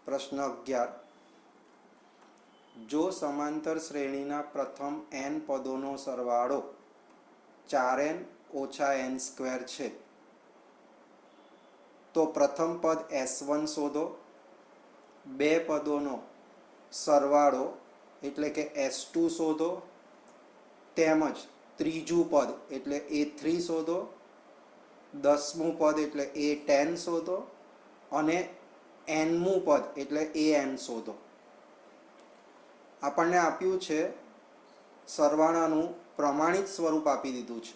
प्रश्न 11 जो समांतर श्रेणीना प्रथम n पदोनो सरवाळो 4n - n² छे तो प्रथम पद s1 शोधो, बे पदोनो सरवाळो एटले के s2 शोधो, તેમજ ત્રીજું પદ એટલે a3 શોધો, 10મું પદ એટલે a10 શોધો અને nમું પદ એટલે an શોધો. આપણને આપ્યું છે સરવાળાનું પ્રમાણિત સ્વરૂપ આપી દીધું છે.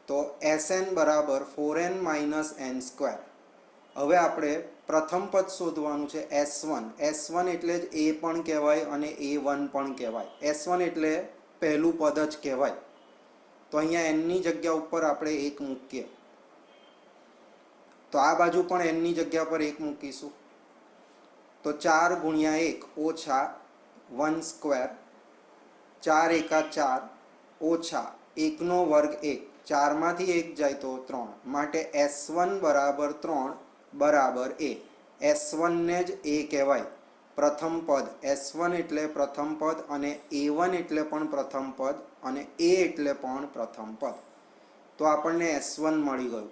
તો Sn બરાબર 4n - n². હવે આપણે પ્રથમ પદ શોધવાનું છે S1. S1 એટલે જ a પણ કહેવાય અને a1 પણ કહેવાય. S1 એટલે પહેલું પદ જ કહેવાય. તો અહીંયા nની જગ્યા ઉપર આપણે 1 મૂકીએ તો આ બાજુ પણ nની જગ્યા પર 1 મૂકીશું. તો 4 × 1 ઓછા 1², 4 × 4 ઓછા 1નો વર્ગ 1, 4માંથી 1 જાય તો 3, માટે S1 બરાબર 3 બરાબર a. S1 ને જ a કહેવાય, પ્રથમ પદ. S1 એટલે પ્રથમ પદ અને a1 એટલે પણ પ્રથમ પદ અને a એટલે પણ પ્રથમ પદ. તો આપણને S1 મળી ગયું.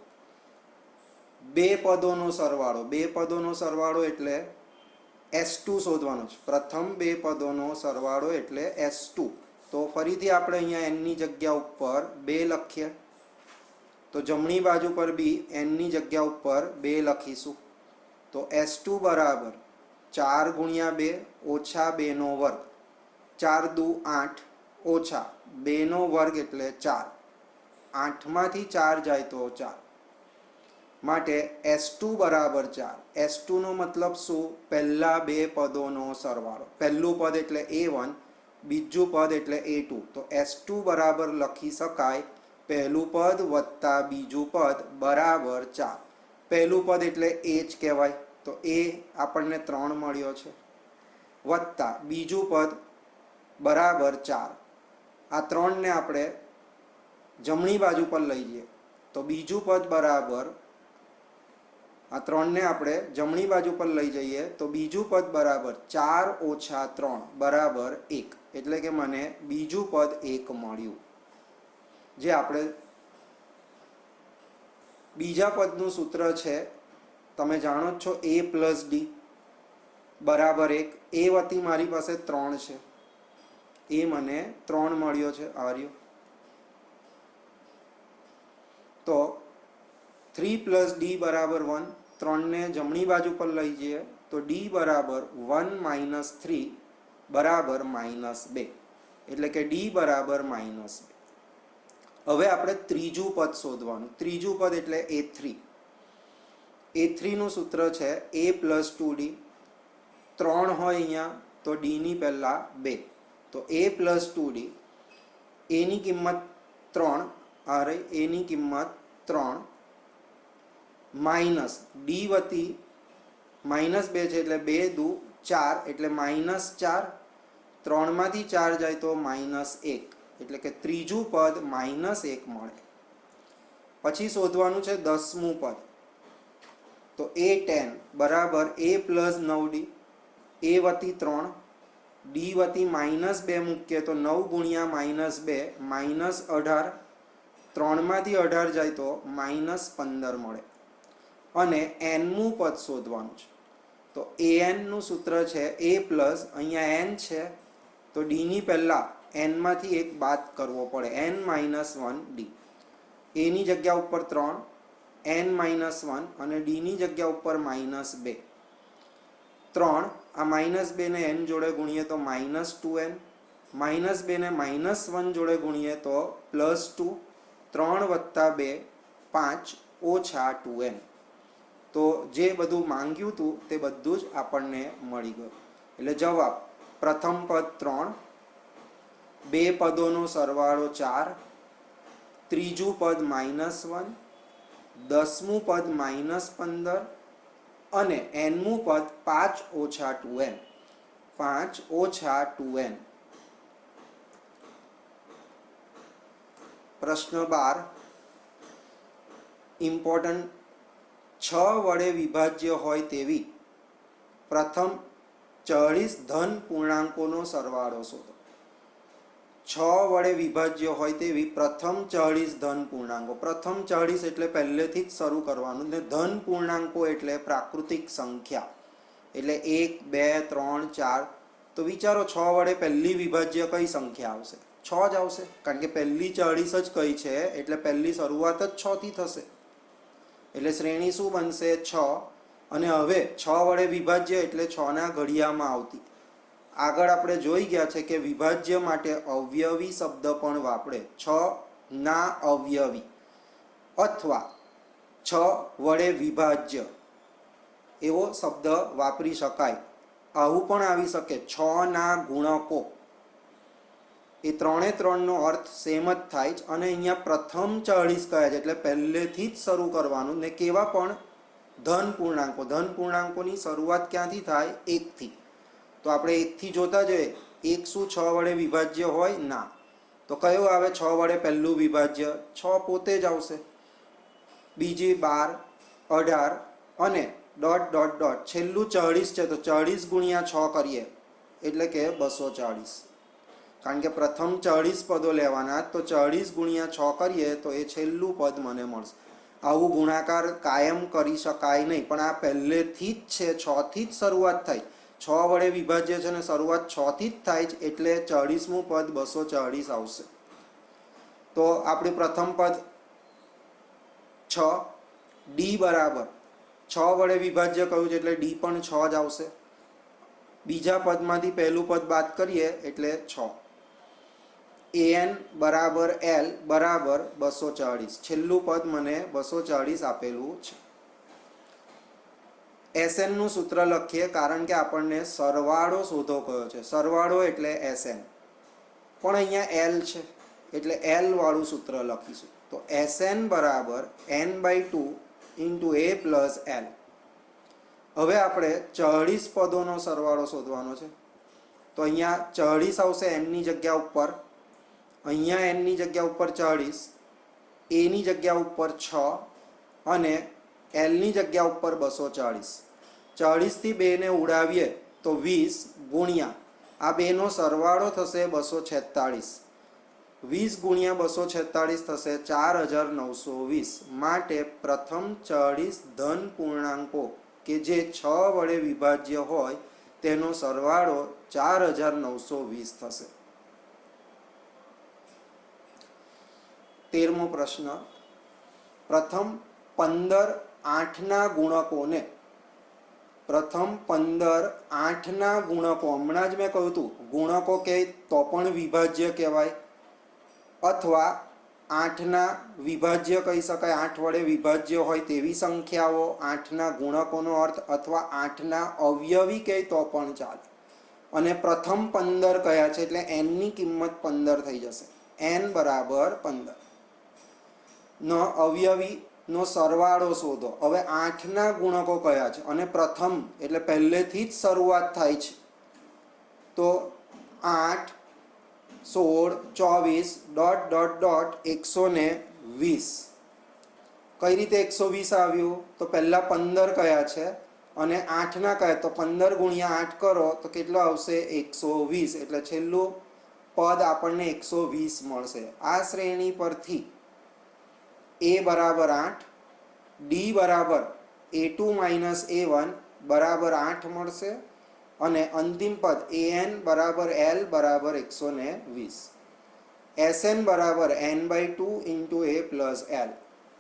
બે પદોનો સરવાળો, બે પદોનો સરવાળો એટલે S2 શોધવાનો છે. પ્રથમ બે પદોનો સરવાળો એટલે S2. તો ફરીથી આપણે અહીંયા nની જગ્યા ઉપર 2 લખીએ. તો જમણી બાજુ પર બી nની જગ્યા ઉપર 2 લખીશું. તો S2 બરાબર 4 × 2 ઓછા 2નો વર્ગ, 4 દુ 8 ઓછા 2નો વર્ગ એટલે 4, 8માંથી 4 જાય તો 4, માટે S2 બરાબર 4. S2 નો મતલબ શું? પહેલા બે પદોનો સરવાળો. પહેલું પદ એટલે a1, બીજું પદ એટલે a2. તો S2 બરાબર લખી શકાય પહેલું પદ વત્તા બીજું પદ બરાબર 4. પહેલું પદ એટલે a જ કહેવાય, તો a આપણને 3 મળ્યો છે, વત્તા બીજું પદ બરાબર 4. આ 3ને આપણે જમણી બાજુ પર લઈ જઈએ તો બીજું પદ બરાબર, આ 3ને આપણે જમણી બાજુ પર લઈ જઈએ તો બીજું પદ બરાબર 4 - 3 બરાબર 1. એટલે કે મને બીજું પદ 1 મળ્યું. જે આપણે બીજા પદનું સૂત્ર છે, તમે જાણો જ છો, a + d બરાબર 1. એ વતી મારી પાસે 3 છે, એ મને 3 મળ્યો છે. આર્યો તો 3 + d બરાબર 1. 3ને જમણી બાજુ પર લઈ જઈએ તો d બરાબર 1 - 3 બરાબર -2. એટલે કે d બરાબર -2. હવે આપણે ત્રીજું પદ શોધવાનું. ત્રીજું પદ એટલે a3. a3 નું સૂત્ર છે a + 2d. 3 હોય અહીંયા તો d ની પહેલા 2. તો a + 2d, a ની કિંમત 3, આ રહી a ની કિંમત 3, માઇનસ d વતી -2 છે એટલે 2 દુ 4 એટલે -4, 3માંથી 4 જાય તો -1. એટલે કે ત્રીજું પદ -1 મળે. પછી શોધવાનું છે 10મું પદ. તો a10 બરાબર a + 9d. a વતી 3, d વતી -2 મૂકીએ તો 9 × -2 -18, 3માંથી 18 જાય તો -15 મળે. અને nમું પદ શોધવાનું છે. તો an નું સૂત્ર છે a પ્લસ, અહીંયા n છે તો d ની પહેલા n માંથી 1 બાદ કરવો પડે, n - 1d. a ની જગ્યા ઉપર 3, n - 1 અને d ની જગ્યા ઉપર -2. 3 આ -2 ને n જોડે ગુણીએ તો -2n, -2 ને -1 જોડે ગુણીએ તો +2, 3 + 2 5 ઓછા 2n. તો જે બધું માંગ્યું હતું તે બધું જ આપણને મળી ગયું. એટલે જવાબ પ્રથમ પદ 3, બે પદોનો સરવાળો 4, ત્રીજું પદ -1, 10મું પદ -15 અને nમું પદ 5 ઓછા 2n. 5 ઓછા 2n. પ્રશ્ન 12 ઇમ્પોર્ટન્ટ. 6 વડે વિભાજ્ય હોય તેવી પ્રથમ 40 ધન પૂર્ણાંકોનો સરવાળો શોધો. 6 વડે વિભાજ્ય હોય તેવી પ્રથમ 40 ધન પૂર્ણાંકો. પ્રથમ 40 એટલે પહેલેથી જ શરૂ કરવાનું, ને ધન પૂર્ણાંકો એટલે પ્રાકૃતિક સંખ્યા, એટલે 1 2 3 4. તો વિચારો 6 વડે પહેલી વિભાજ્ય કઈ સંખ્યા આવશે? 6 જ આવશે, કારણ કે પહેલી 40 જ કઈ છે, એટલે પહેલી શરૂઆત જ 6 થી થશે. એટલે શ્રેણી શું બનશે? 6. અને હવે 6 વડે વિભાજ્ય એટલે 6 ના ઘડિયામાં આવતી. આગળ આપણે જોઈ ગયા છે કે વિભાજ્ય માટે અવયવી શબ્દ પણ વાપરે. 6 ના અવયવી અથવા 6 વડે વિભાજ્ય એવો શબ્દ વાપરી શકાય. આવું પણ આવી શકે 6 ના ગુણકો. એ ત્રણે ત્રણનો અર્થ સેમ જ થાય છે. અને અહીંયા પ્રથમ 40 કહે છે એટલે પહેલેથી જ શરૂ કરવાનું. ને કેવા પણ? ધન પૂર્ણાંકો. ધન પૂર્ણાંકોની શરૂઆત ક્યાંથી થાય? 1 થી. તો આપણે 1 થી જોતા જઈએ. 1 શું 6 વડે વિભાજ્ય હોય? ના. તો કયો આવે 6 વડે પહેલું વિભાજ્ય? 6 પોતે જ આવશે. બીજી 12, 18 અને ડોટ ડોટ ડોટ છેલ્લું 40 છે, તો 40 ગુણ્યા 6 કરીએ એટલે કે 240. કારણ કે પ્રથમ 40 પદો લેવાના, તો 40 ગુણ્યા 6 કરીએ તો એ છેલ્લું પદ મને મળશે. આવું ગુણાકાર કાયમ કરી શકાય નહીં, પણ આ પહેલેથી જ છે, 6 થી જ શરૂઆત થાય. 6 વડે વિભાજ્ય છે અને શરૂઆત 6 થી જ થાય છે, એટલે 40મું પદ 240 આવશે. તો આપણું પ્રથમ પદ 6. ડી બરાબર 6 વડે વિભાજ્ય કહ્યું છે એટલે ડી પણ 6 જ આવશે. બીજા પદમાંથી પહેલું પદ બાદ કરીએ એટલે 6. an બરાબર l બરાબર 240. છેલ્લું પદ મને 240 આપેલું છે. SN નું સૂત્ર લખીએ, કારણ કે આપણને સરવાળો શોધો કહ્યો છે. સરવાળો એટલે SN, પણ અહીંયા L છે એટલે L વાળું સૂત્ર લખીશું. તો SN બરાબર n/2 × a પ્લસ l. હવે આપણે 40 પદોનો સરવાળો શોધવાનો છે. તો અહીંયા 40 આવશે n ની જગ્યા ઉપર, અહીંયા n ની જગ્યા ઉપર 40, a ની જગ્યા ઉપર 6 અને l ની જગ્યા ઉપર 240. 40 થી 2 ને ઉડાવીએ તો 20 ગુણ્યા આ બેનો સરવાળો થશે 246. 20 ગુણ્યા 246 થશે 4920. માટે પ્રથમ 40 ધન પૂર્ણાંકો કે જે 6 વડે વિભાજ્ય હોય તેનો સરવાળો 4920 થશે. 13મો પ્રશ્ન. પ્રથમ 15 8ના ગુણકોને, પ્રથમ 15 8ના ગુણકો, હમણાં જ મેં કહ્યું હતું ગુણકો કહે તો પણ વિભાજ્ય કહેવાય, અથવા 8ના વિભાજ્ય કહી શકાય. 8 વડે વિભાજ્ય હોય તેવી સંખ્યાઓ 8ના ગુણકોનો અર્થ, અથવા 8ના અવયવી કહે તો પણ ચાલે. અને પ્રથમ 15 કયા છે એટલે n ની કિંમત 15 થઈ જશે. n બરાબર 15 નો અવયવી નો સરવાળો શોધો. હવે 8ના ગુણકો કયા છે અને પ્રથમ એટલે પહેલેથી જ શરૂઆત થાય છે, તો 8 16 24 ડોટ ડોટ ડોટ 120. કઈ રીતે 120 આવ્યું? તો પહેલા 15 કયા છે અને 8ના કયા, તો 15 ગુણ્યા 8 કરો તો કેટલો આવશે? 120. એટલે છેલ્લું પદ આપણને 120 મળશે. આ શ્રેણી પરથી a બરાબર 8, d બરાબર a2 માઇનસ a1 બરાબર 8 મળશે, અને અંતિમ પદ an બરાબર l બરાબર 120. SN બરાબર n/2 × a plus l.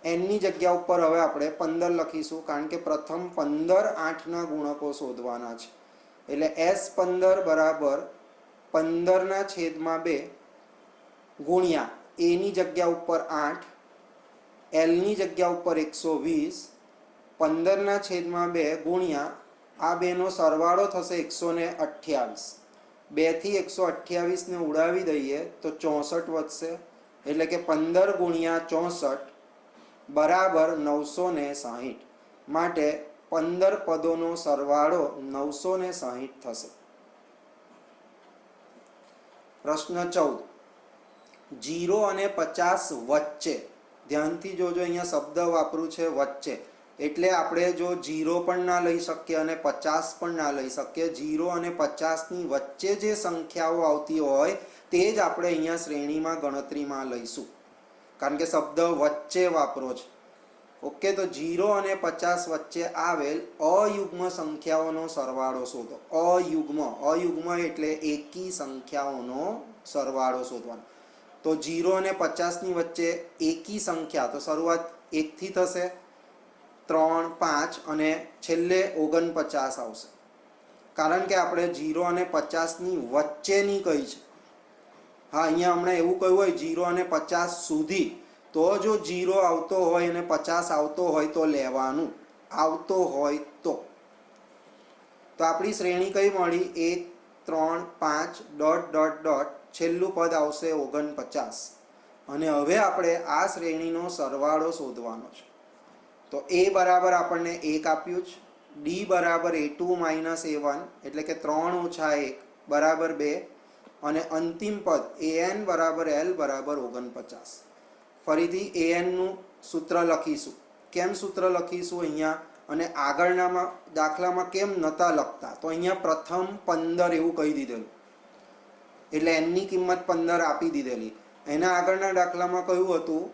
n ની જગ્યા ઉપર હવે આપણે 15 લખીશું, કારણ કે પ્રથમ 15 8ના ગુણકો શોધવાના છે. એટલે S15 બરાબર 15/2 ગુણ્યા a ની જગ્યા ઉપર 8, l ની જગ્યા ઉપર 120, 15/2 ગુણ્યા આ બેનો સરવાળો થશે 128. 2 થી 128 ને ઉડાવી દઈએ તો 64 વધશે. એટલે કે 15 ગુણ્યા 64 બરાબર 960. માટે 15 પદોનો સરવાળો 960 થશે. પ્રશ્ન 14. 0 અને 50 વચ્ચે, ધ્યાનથી જોજો, અહીંયા શબ્દ વાપરું છે વચ્ચે. એટલે આપણે જો 0 પણ ના લઈ શકીએ અને 50 પણ ના લઈ શકીએ. 0 અને 50ની વચ્ચે જે સંખ્યાઓ આવતી હોય તે જ આપણે અહીંયા શ્રેણીમાં ગણતરીમાં લઈશું, કારણ કે શબ્દ વચ્ચે વાપરો છે. ઓકે, તો 0 અને 50 વચ્ચે આવેલ અયુગ્મ સંખ્યાઓનો સરવાળો શોધો. અયુગ્મ એટલે એકી સંખ્યાઓનો સરવાળો શોધવાનો. તો 0 અને 50ની વચ્ચે એકી સંખ્યા, તો શરૂઆત 1 થી થશે, 3, 5 અને છેલ્લે 49 આવશે, કારણ કે આપણે 0 અને 50ની વચ્ચેની કઈ છે. હા, અહીંયા હમણાં એવું કહ્યું હોય 0 અને 50 સુધી, તો જો 0 આવતો હોય અને 50 આવતો હોય તો લેવાનું, આવતો હોય તો આપણી શ્રેણી કઈ મળી? 1, 3, 5 ડોટ ડોટ ડોટ, છેલ્લું પદ આવશે 49. અને હવે આપણે આ શ્રેણીનો સરવાળો શોધવાનો છે. તો a બરાબર આપણને 1 આપ્યું છે, d બરાબર a2 માઇનસ a1 એટલે કે 3 ઓછા 1 બરાબર 2, અને અંતિમ પદ an બરાબર l બરાબર 49. ફરીથી an નું સૂત્ર લખીશું. કેમ સૂત્ર લખીશું અહીંયા, અને આગળના દાખલામાં કેમ નહોતા લખતા? તો અહીંયા પ્રથમ 15 એવું કહી દીધેલું, એટલે n ની કિંમત 15 આપી દીધેલી. એના આગળના દાખલામાં કહ્યું હતું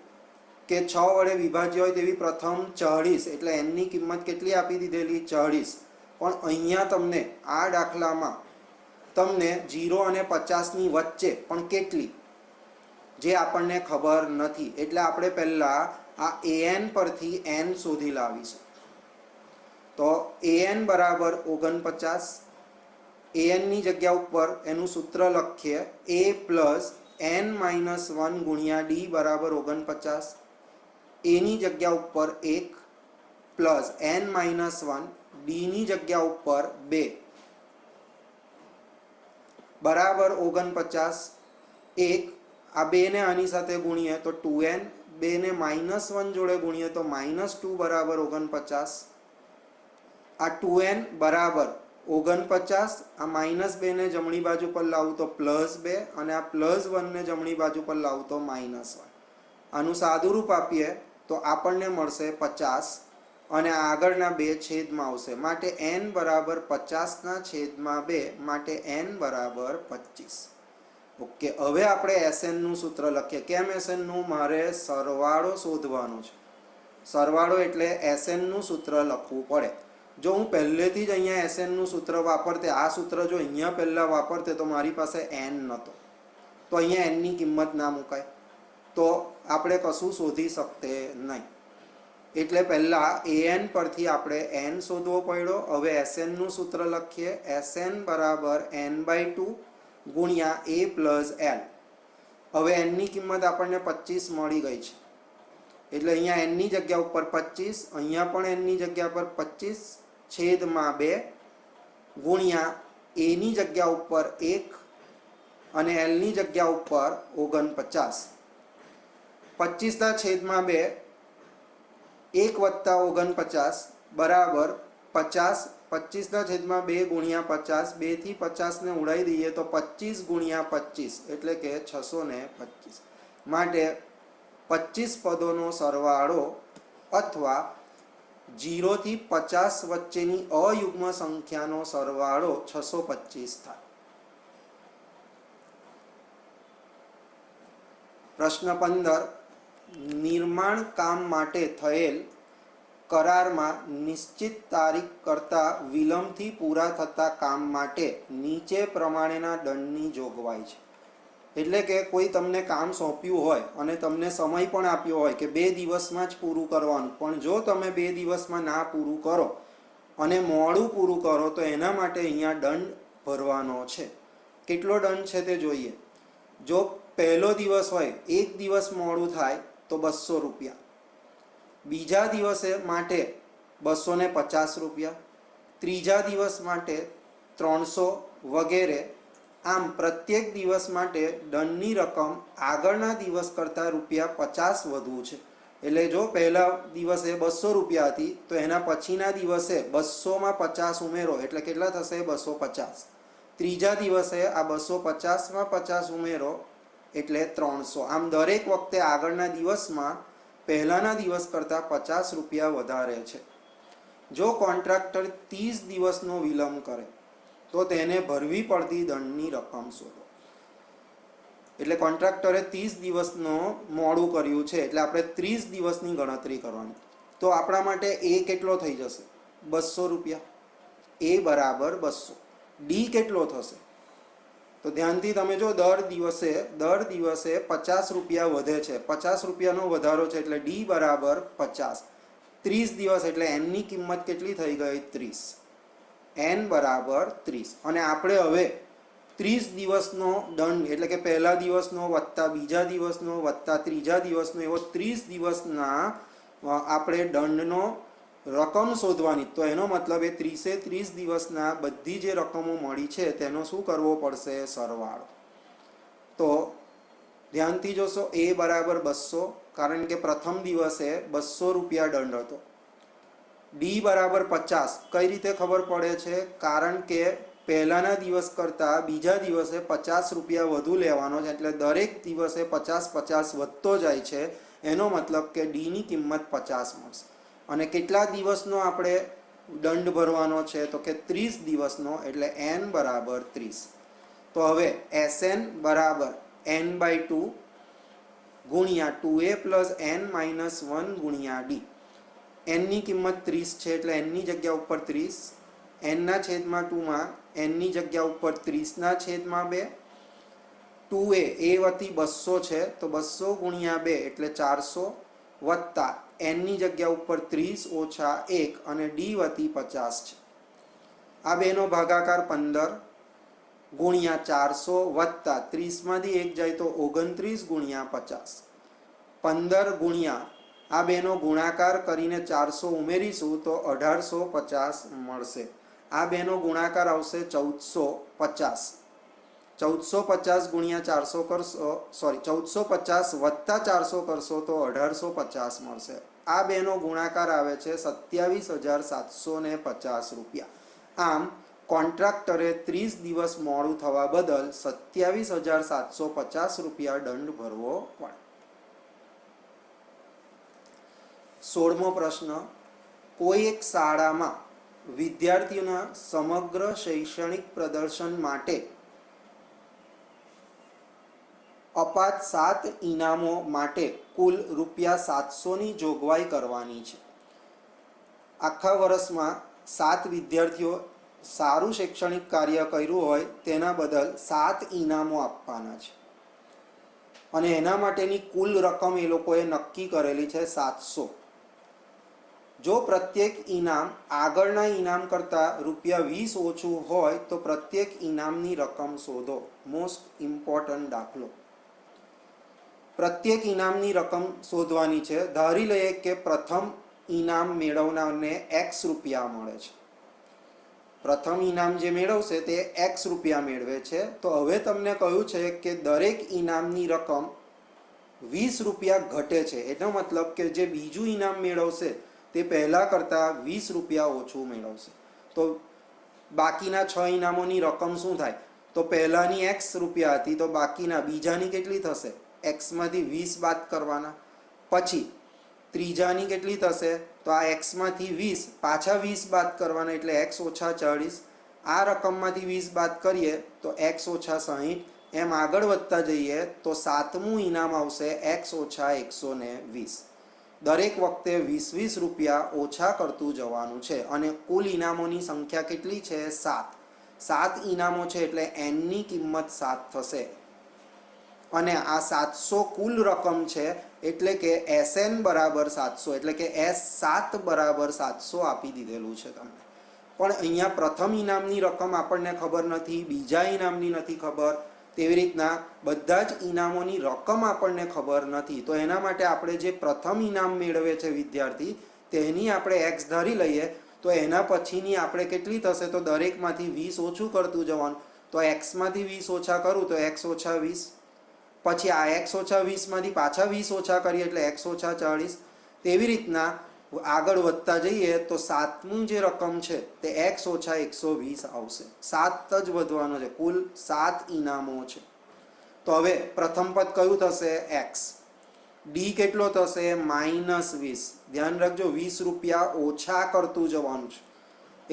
કે 6 વડે વિભાજ્ય હોય તેવી પ્રથમ 40, એટલે n ની કિંમત કેટલી આપી દીધેલી? 40. પણ અહીંયા તમને આ દાખલામાં તમને 0 અને 50ની વચ્ચે પણ કેટલી, જે આપણને ખબર નથી. એટલે આપણે પહેલા આ an પરથી n શોધી લાવીશું. તો an બરાબર 49. an ની જગ્યા ઉપર એનું સૂત્ર લખીએ, a પ્લસ n માઇનસ 1 ગુણ્યા d બરાબર 49. a ની જગ્યા ઉપર 1 પ્લસ n માઇનસ 1, d ની જગ્યા ઉપર 2 બરાબર 49. 1 આ 2 ને આની સાથે ગુણીએ તો 2n, 2 ને માઇનસ 1 જોડે ગુણીએ તો -2 બરાબર 49. આ 2n બરાબર 49. આ -2 ને જમણી બાજુ પર લાવું તો +2, અને આ +1 ને જમણી બાજુ પર લાવું તો -1. આનું સાદું રૂપ આપીએ તો આપણને મળશે 50, અને આગળના 2 છેદમાં આવશે, માટે n બરાબર 50 છેદમાં 2, માટે n બરાબર 25. ઓકે, હવે આપણે Sn નું સૂત્ર લખીએ. કેમ Sn નું? મારે સરવાળો શોધવાનો છે. સરવાળો એટલે Sn નું સૂત્ર લખવું પડે. જો હું પહેલેથી જ અહીંયા Sn નું સૂત્ર વાપરતે, આ સૂત્ર જો અહીંયા પહેલાં વાપરતે તો મારી પાસે n નહોતો, તો અહીંયા n ની કિંમત ના મુકાય, તો આપણે કશું શોધી શકતે નહીં. એટલે પહેલાં an પરથી આપણે n શોધવો પડ્યો. હવે Sn નું સૂત્ર લખીએ. Sn બરાબર n/2 ગુણ્યા a પ્લસ l. હવે n ની કિંમત આપણને 25 મળી ગઈ છે, એટલે અહીંયા n ની જગ્યા ઉપર 25, અહીંયા પણ n ની જગ્યા પર 25 છેદમાં 2 ગુણ્યા a ની જગ્યા ઉપર 1 અને l ની જગ્યા ઉપર 49. 25 છેદમાં 2, 1 વત્તા 49 બરાબર 50. 25 છેદમાં 2 ગુણ્યા 50, 2 થી 50 ને ઉડાવી દઈએ તો 25 ગુણ્યા 25 એટલે કે 625. માટે 25 પદોનો સરવાળો અથવા 0 થી 50 વચ્ચેની અયુગ્મ સંખ્યાનો સરવાળો 625 થાય. પ્રશ્ન 15. નિર્માણ કામ માટે થયેલ કરારમાં નિશ્ચિત તારીખ કરતાં વિલંબથી પૂરા થતા કામ માટે નીચે પ્રમાણેના દંડની જોગવાઈ છે. એટલે કે કોઈ તમને કામ સોંપ્યું હોય અને તમને સમય પણ આપ્યો હોય કે 2 દિવસમાં જ પૂરું કરવાનું, પણ જો તમે 2 દિવસમાં ના પૂરું કરો અને મોડું પૂરું કરો તો એના માટે અહીંયા દંડ ભરવાનો છે. કેટલો દંડ છે તે જોઈએ. જો પહેલો દિવસ હોય, 1 દિવસ મોડું થાય તો 200 રૂપિયા, બીજા દિવસે માટે 250 રૂપિયા, ત્રીજા દિવસ માટે 300 વગેરે. આમ પ્રત્યેક દિવસ માટે દંડની રકમ આગળના દિવસ કરતાં ₹50 વધુ છે. એટલે જો પહેલા દિવસે 200 રૂપિયા હતી તો એના પછીના દિવસે 200માં 50 ઉમેરો એટલે કેટલા થશે? 250. ત્રીજા દિવસે આ 250માં 50 ઉમેરો એટલે 300. આમ દરેક વખતે આગળના દિવસમાં પહેલાના દિવસ કરતાં 50 રૂપિયા વધારે છે. જો કોન્ટ્રાક્ટર 30 દિવસનો વિલંબ કરે તો તેને ભરવી પડતી દંડની રકમ શોધો. એટલે કોન્ટ્રાક્ટરે 30 દિવસનો મોડું કર્યું છે એટલે આપણે 30 દિવસની ગણતરી કરવાની. તો આપણા માટે એ કેટલો થઈ જશે? 200 રૂપિયા. એ બરાબર 200. ડી કેટલો થશે? તો ધ્યાનથી તમે જો દર દિવસે 50 રૂપિયા વધે છે. 50 રૂપિયાનો વધારો છે એટલે ડી બરાબર 50. 30 દિવસ એટલે એનની કિંમત કેટલી થઈ ગઈ? 30. એન બરાબર 30. અને આપણે હવે 30 દિવસનો દંડ એટલે કે પહેલા દિવસનો વત્તા બીજા દિવસનો વત્તા ત્રીજા દિવસનો એવો 30 દિવસના આપણે દંડનો રકમ શોધવાની. તો એનો મતલબ એ 30 દિવસના બધી જે રકમો મળી છે તેનો શું કરવો પડશે? સરવાળો. તો ધ્યાનથી જોશો, એ બરાબર 200 કારણ કે પ્રથમ દિવસે 200 રૂપિયા દંડ હતો. ડી બરાબર 50 કઈ રીતે ખબર પડે છે? કારણ કે પહેલાના દિવસ કરતાં બીજા દિવસે 50 રૂપિયા વધુ લેવાનો છે એટલે દરેક દિવસે 50 વધતો જાય છે. એનો મતલબ કે ડીની કિંમત 50 મળશે. અને કેટલા દિવસનો આપણે દંડ ભરવાનો છે? તો કે 30 દિવસનો એટલે એન બરાબર 30. તો હવે એસએન બરાબર n/2 ગુણ્યા 2a પ્લસ n-1 ગુણ્યા ડી. એનની કિંમત 30 છે એટલે એનની જગ્યા ઉપર 30, એનના છેદમાં 2માં એનની જગ્યા ઉપર 30/2. 2a એ વતી 200 છે તો 200 ગુણ્યા 2 એટલે 400 વત્તા એનની જગ્યા ઉપર 30 ઓછા 1 અને ડી વતી 50 છે. આ બેનો ભાગાકાર 15 ગુણ્યા 400 વત્તા 30માંથી 1 જાય તો 29 ગુણ્યા 50. 15 ગુણ્યા આ બેનો ગુણાકાર કરીને 400 ઉમેરીશું તો 1850 મળશે. આ બેનો ગુણાકાર આવશે 1450. 1450 ગુણ્યા 400 કરશો, 1450 વત્તા 400 કરશો તો 1850 મળશે. આ બેનો ગુણાકાર આવે છે 27,750 રૂપિયા. આમ કોન્ટ્રાક્ટરે 30 દિવસ મોડું થવા બદલ 27,750 રૂપિયા દંડ ભરવો પડે. 16મો પ્રશ્ન. કોઈ એક શાળામાં વિદ્યાર્થીઓના સમગ્ર શૈક્ષણિક પ્રદર્શન માટે અપાત 7 ઇનામો માટે કુલ ₹700ની જોગવાઈ કરવાની છે. આખા વર્ષમાં 7 વિદ્યાર્થીઓ સારું શૈક્ષણિક કાર્ય કર્યું હોય તેના બદલ 7 ઇનામો આપવાના છે અને એના માટેની કુલ રકમ એ લોકોએ નક્કી કરેલી છે 700. જો પ્રત્યેક ઇનામ આગળના ઇનામ કરતાં ₹20 ઓછું હોય તો પ્રત્યેક ઇનામની રકમ શોધો. મોસ્ટ ઇમ્પોર્ટન્ટ દાખલો. પ્રત્યેક ઇનામની રકમ શોધવાની છે. ધારી લઈએ કે પ્રથમ ઇનામ મેળવનારને x રૂપિયા મળે છે. પ્રથમ ઇનામ જે મેળવશે તે x રૂપિયા મેળવે છે. તો હવે તમને કહ્યું છે કે દરેક ઇનામની રકમ 20 રૂપિયા ઘટે છે. એનો મતલબ કે જે બીજું ઇનામ મેળવશે તે પહેલાં કરતાં 20 રૂપિયા ઓછું મેળવશે. તો બાકીના 6 ઇનામોની રકમ શું થાય? તો પહેલાંની x રૂપિયા હતી તો બાકીના બીજાની કેટલી થશે? xમાંથી 20 બાદ કરવાના. પછી ત્રીજાની કેટલી થશે? તો આ xમાંથી 20 પાછા 20 બાદ કરવાના એટલે x ઓછા 40. આ રકમમાંથી 20 બાદ કરીએ તો x ઓછા 60. એમ આગળ વધતા જઈએ તો 7મું ઇનામ આવશે x ઓછા 120. દરેક વખતે 20 રૂપિયા ઓછા કરતું જવાનું છે અને કુલ ઇનામોની સંખ્યા કેટલી છે? 7. 7 ઇનામો છે એટલે એનની કિંમત 7 થશે અને આ 700 કુલ રકમ છે એટલે કે SN બરાબર 700 એટલે કે S7 બરાબર 700 આપી દીધેલું છે તમને. પણ અહીંયા પ્રથમ ઇનામની રકમ આપણને ખબર નથી, બીજા ઇનામની નથી ખબર, તેવી રીતના બધા જ ઇનામોની રકમ આપણને ખબર નથી. તો એના માટે આપણે જે પ્રથમ ઇનામ મેળવે છે વિદ્યાર્થી તેની આપણે x ધારી લઈએ તો એના પછીની આપણે કેટલી થશે? તો દરેકમાંથી 20 ઓછું કરતું જવાનું. તો xમાંથી 20 ઓછા કરું તો x ઓછા 20. પછી આ x ઓછા 20માંથી પાછા 20 ઓછા કરીએ એટલે x ઓછા 40. તેવી રીતના આગળ વધતા જઈએ તો 7મું જે રકમ છે તે x ઓછા 120 આવશે. 7 જ વધવાનો છે. કુલ 7 ઇનામો છે. તો હવે પ્રથમ પદ કયું થશે? x. ડી કેટલો થશે -20. ધ્યાન રાખજો 20 રૂપિયા ઓછા કરતું જવાનું છે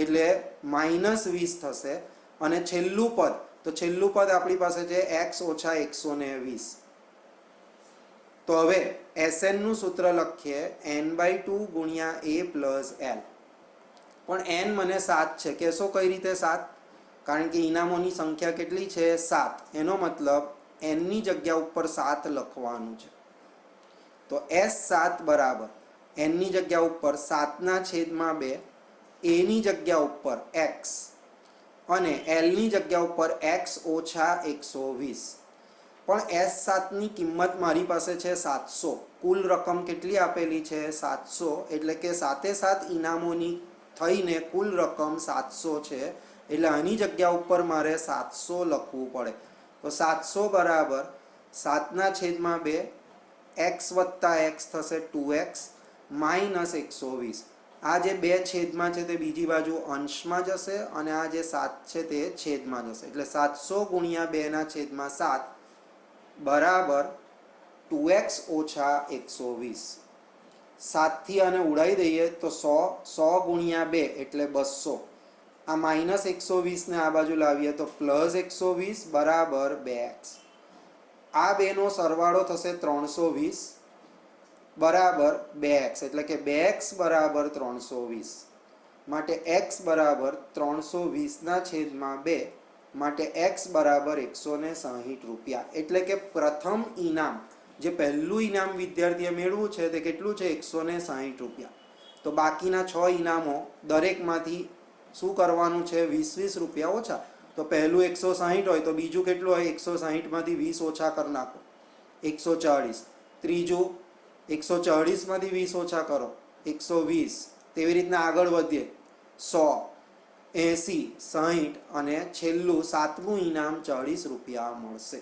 એટલે -20 થશે. અને છેલ્લું પદ, તો છેલ્લું પદ આપણી પાસે છે x ઓછા 120. તો હવે SN નું સૂત્ર લખીએ n/2 ગુણ્યા a પ્લસ l. પણ n મને 7 છે. કહેશો કઈ રીતે 7? કારણ કે ઇનામોની સંખ્યા કેટલી છે 7. એનો મતલબ n ની જગ્યા ઉપર 7 લખવાનું છે. તો S7 બરાબર n ની જગ્યા ઉપર 7/2, a ની જગ્યા ઉપર x અને l ની જગ્યા ઉપર x ઓછા 120. પણ S7 ની કિંમત મારી પાસે છે 700. કુલ રકમ કેટલી આપેલી છે 700. એટલે કે સાથે સાત ઇનામોની થઈને કુલ રકમ 700 છે. એટલે આની જગ્યા ઉપર મારે 700 લખવું પડે. તો 700 બરાબર 7/2 x વત્તા x થશે 2x માઇનસ 120. આ જે બે છેદમાં છે તે બીજી બાજુ અંશમાં જશે અને આ જે 7 છે તે છેદમાં જશે. એટલે 700 ગુણ્યા 2/7 બરાબર 2x ઓછા 120. 7 થી આને ઉડાવી દઈએ તો 100 ગુણ્યા 2 એટલે 200. આ -120 ને આ બાજુ લાવીએ તો +120 બરાબર 2x. આ બેનો સરવાળો થશે 320 બરાબર 2x. એટલે કે 2x બરાબર 320. માટે x બરાબર 320/2 માટે x બરાબર 160 રૂપિયા. એટલે કે પ્રથમ ઇનામ, જે પહેલું ઇનામ વિદ્યાર્થીએ મેળવ્યું છે તે કેટલું છે 160 રૂપિયા. તો બાકીના 6 ઇનામો દરેકમાંથી શું કરવાનું છે 20 રૂપિયા ઓછા. તો પહેલું 160 હોય તો બીજું કેટલું હોય 160માંથી 20 ઓછા કરી નાખો 140. ત્રીજું 140માંથી 20 ઓછા કરો 120. તેવી રીતના આગળ વધીએ 100, 80, 60 અને છેલ્લું 7મું ઇનામ 40 રૂપિયા મળશે.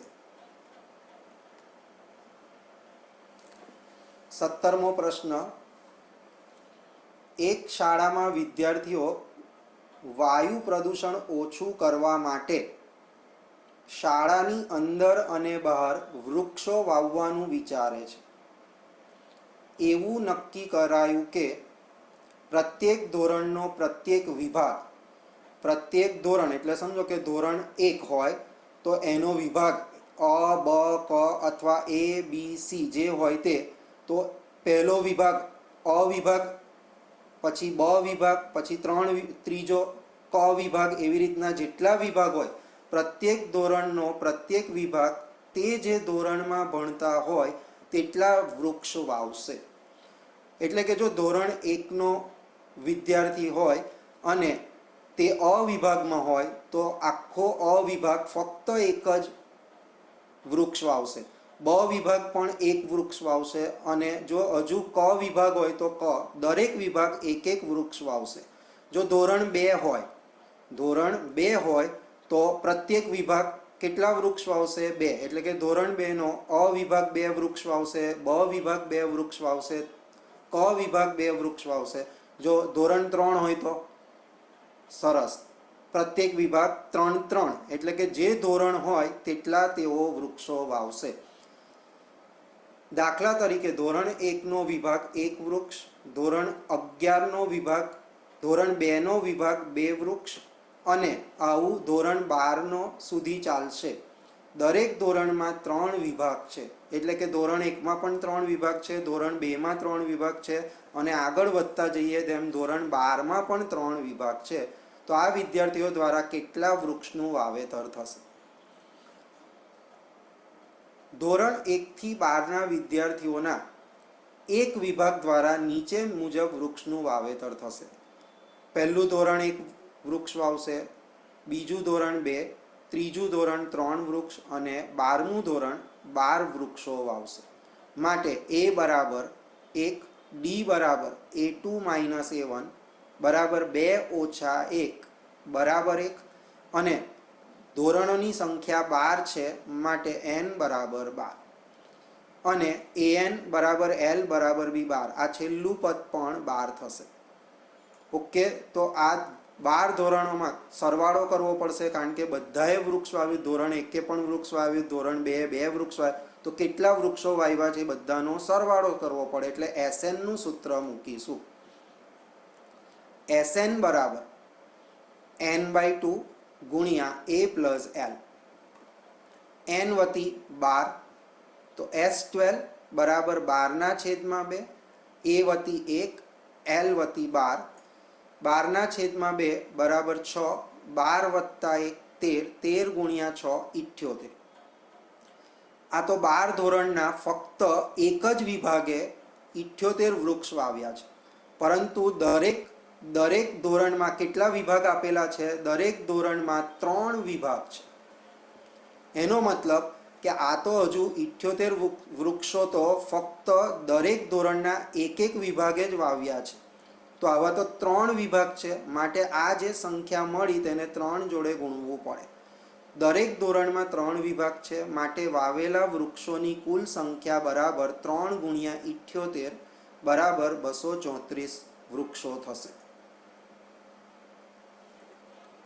17મો પ્રશ્ન. એક શાળામાં વિદ્યાર્થીઓ વાયુ પ્રદૂષણ ઓછું કરવા માટે શાળાની અંદર અને બહાર વૃક્ષો વાવવાનું વિચારે છે. એવું નક્કી કરાયું કે પ્રત્યેક ધોરણનો પ્રત્યેક વિભાગ, પ્રત્યેક ધોરણ એટલે સમજો કે ધોરણ 1 હોય તો એનો વિભાગ અ, બ, ક અથવા A, B, C જે હોય તે, તો પહેલો વિભાગ અ વિભાગ, પછી બ વિભાગ, પછી ત્રીજો ક વિભાગ, એવી રીતના જેટલા વિભાગ હોય પ્રત્યેક ધોરણનો પ્રત્યેક વિભાગ તે જે ધોરણમાં ભણતા હોય તેટલા વૃક્ષ વાવશે. એટલે કે જો ધોરણ 1નો વિદ્યાર્થી હોય અને તે અ વિભાગમાં હોય તો આખો અ વિભાગ ફક્ત એક જ વૃક્ષ વાવશે. બ વિભાગ પણ એક વૃક્ષ વાવશે અને જો હજુ ક વિભાગ હોય તો દરેક વિભાગ એક વૃક્ષ વાવશે. જો ધોરણ 2 હોય તો પ્રત્યેક વિભાગ કેટલા વૃક્ષ વાવશે 2. એટલે કે ધોરણ 2નો અ વિભાગ 2 વૃક્ષ વાવશે, બ વિભાગ 2 વૃક્ષ વાવશે, ક વિભાગ 2 વૃક્ષ વાવશે. જો ધોરણ 3 હોય તો સરસ, પ્રત્યેક વિભાગ 3 એટલે કે જે ધોરણ હોય તેટલા તેઓ વૃક્ષો વાવશે. દાખલા તરીકે ધોરણ 1નો વિભાગ 1 વૃક્ષ, ધોરણ 11નો વિભાગ, ધોરણ 2નો વિભાગ 2 વૃક્ષ અને આવું ધોરણ 12નો સુધી ચાલશે. દરેક ધોરણમાં 3 વિભાગ છે. એટલે કે ધોરણ 1માં પણ 3 વિભાગ છે, ધોરણ 2માં 3 વિભાગ છે અને આગળ વધતા જઈએ તેમ ધોરણ 12માં પણ 3 વિભાગ છે. તો આ વિદ્યાર્થીઓ દ્વારા કેટલા વૃક્ષનું વાવેતર થશે? ધોરણ 1 થી 12ના વિદ્યાર્થીઓના એક વિભાગ દ્વારા નીચે મુજબ વૃક્ષનું વાવેતર થશે. પહેલું ધોરણ 1 વૃક્ષ વાવશે, બીજું ધોરણ 2, ત્રીજું ધોરણ 3 વૃક્ષ અને 12મું ધોરણ 12 વૃક્ષો વાવશે. માટે A બરાબર 1, D બરાબર A2 માઇનસ A1 બરાબર 2 ઓછા 1 બરાબર 1 અને ધોરણોની સંખ્યા 12 છે માટે n બરાબર 12 અને an બરાબર l બરાબર બી 12. આ છેલ્લું પદ પણ 12 થશે. ઓકે, તો આ 12 ધોરણોમાં સરવાળો કરવો પડશે કારણ કે બધાએ વૃક્ષ વાવ્યું. ધોરણ 1એ પણ વૃક્ષ વાવ્યું, ધોરણ 2 2 વૃક્ષ વાવ્યું, તો કેટલા વૃક્ષો વાવ્યા છે બધાનો સરવાળો કરવો પડે, એટલે SN નું સૂત્ર મૂકીશું. SN બરાબર n/2 ગુણ્યા a પ્લસ l. n વતી 12, તો S12 બરાબર 12/2, a વતી 1, l વતી 12, 12/2 બરાબર 6, 12 વત્તા 1 13, 13 ગુણ્યા 6 78. આ તો 12 ધોરણના ફક્ત એક જ વિભાગે 78 વૃક્ષ વાવ્યા છે, પરંતુ દરેક ધોરણમાં કેટલા વિભાગ આપેલા છે? દરેક ધોરણમાં 3 વિભાગ છે. એનો મતલબ કે આ તો હજુ 78 વૃક્ષો તો ફક્ત દરેક ધોરણના એક વિભાગે જ વાવ્યા છે. તો આવા તો 3 વિભાગ છે, માટે આ જે સંખ્યા મળી તેને 3 જોડે ગુણવું પડે. દરેક ધોરણમાં 3 વિભાગ છે, માટે વાવેલા વૃક્ષોની કુલ સંખ્યા બરાબર 3 ગુણ્યા 78 બરાબર 234 વૃક્ષો થશે.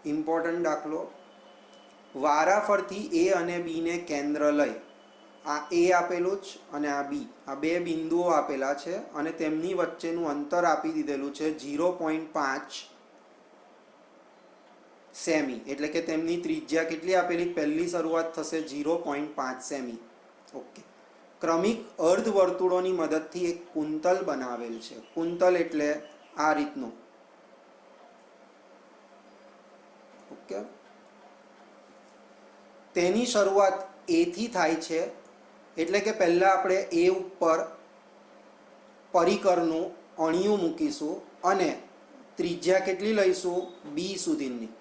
ઇમ્પોર્ટન્ટ દાખલો, વારાફરતી એ અને બી ને કેન્દ્ર લઈ, આ એ આપેલું જ અને આ બી, આ બે બિંદુઓ આપેલા છે અને તેમની વચ્ચેનું અંતર આપી દીધેલું છે 0.5 સેમી, એટલે કે તેમની ત્રિજ્યા કેટલી આપેલી? પહેલી શરૂઆત થશે 0.5 સેમી. ઓકે. ક્રમિક અર્ધવર્તુળોની મદદથી એક કુંતલ બનાવેલ છે. કુંતલ એટલે આ રીતનું. ઓકે. તેની શરૂઆત એ થી થાય છે, એટલે કે પહેલા આપણે એ ઉપર પરિકરનું અણિયું મૂકીશું અને ત્રિજ્યા કેટલી લઈશું? બી સુધીની.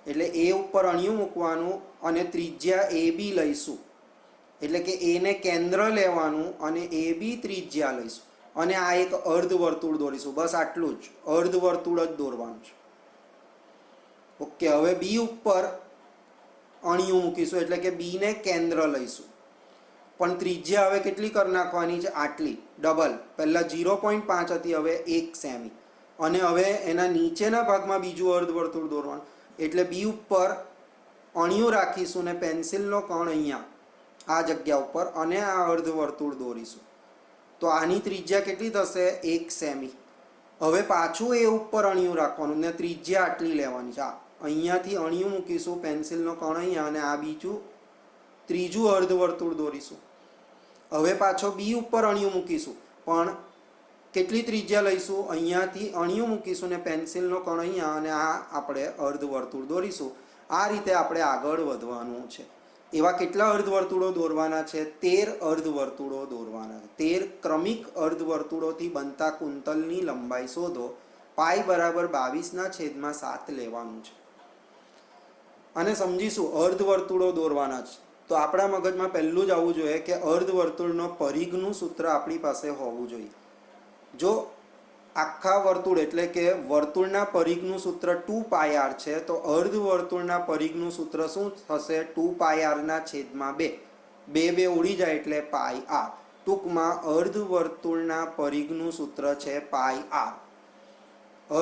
એટલે એ ઉપર અણિયું મૂકવાનું અને ત્રિજ્યા એ બી લઈશું, એટલે કે એને કેન્દ્ર લેવાનું અને એ બી ત્રિજ્યા લઈશું અને આ એક અર્ધવર્તુળ દોરીશું. બસ આટલું જ, અર્ધવર્તુળ જ દોરવાનું છે. ઓકે. હવે બી ઉપર અણિયું મૂકીશું, એટલે કે બી ને કેન્દ્ર લઈશું, પણ ત્રિજ્યા હવે કેટલી કરી નાખવાની છે? આટલી, ડબલ. પહેલા 0.5 હતી, હવે 1 સેમી. અને હવે એના નીચેના ભાગમાં બીજું અર્ધવર્તુળ દોરવાનું, એટલે બી ઉપર અણિયું રાખીશું ને પેન્સિલનો કણ અહીંયા આ જગ્યા ઉપર અને આ અર્ધવર્તુળ દોરીશું. તો આની ત્રિજ્યા કેટલી થશે? 1 સેમી. હવે પાછું એ ઉપર અણિયું રાખવાનું ને ત્રિજ્યા આટલી લેવાની છે. અહીંયાથી અણિયું મૂકીશું, પેન્સિલનો કણ અહીંયા, અને આ બીજું ત્રીજું અર્ધવર્તુળ દોરીશું. હવે પાછો બી ઉપર અણિયું મૂકીશું, પણ કેટલી ત્રિજ્યા લઈશું? અહીંયાથી અણિયું મૂકીશું ને પેન્સિલનો કણ અહીંયા, અને આ આપણે અર્ધવર્તુળ દોરીશું. આ રીતે આપણે આગળ વધવાનું છે. એવા કેટલા અર્ધવર્તુળો દોરવાના છે? 13 અર્ધવર્તુળો દોરવાના છે. 13 ક્રમિક અર્ધવર્તુળોથી બનતા કુંતલની લંબાઈ શોધો. પાઈ બરાબર 22/7 લેવાનું છે. અને સમજીશું અર્ધવર્તુળો દોરવાના છે, તો આપણા મગજમાં પહેલું જ આવવું જોઈએ કે અર્ધવર્તુળનો પરિઘનું સૂત્ર આપણી પાસે હોવું જોઈએ. જો આખા વર્તુળ એટલે કે વર્તુળના પરિઘનું સૂત્ર 2πr છે, તો અર્ધવર્તુળના પરિઘનું સૂત્ર શું થશે? 2πr/2. 2 ઉડી જાય એટલે πr. ટૂંકમાં અર્ધવર્તુળના પરિઘનું સૂત્ર છે πr.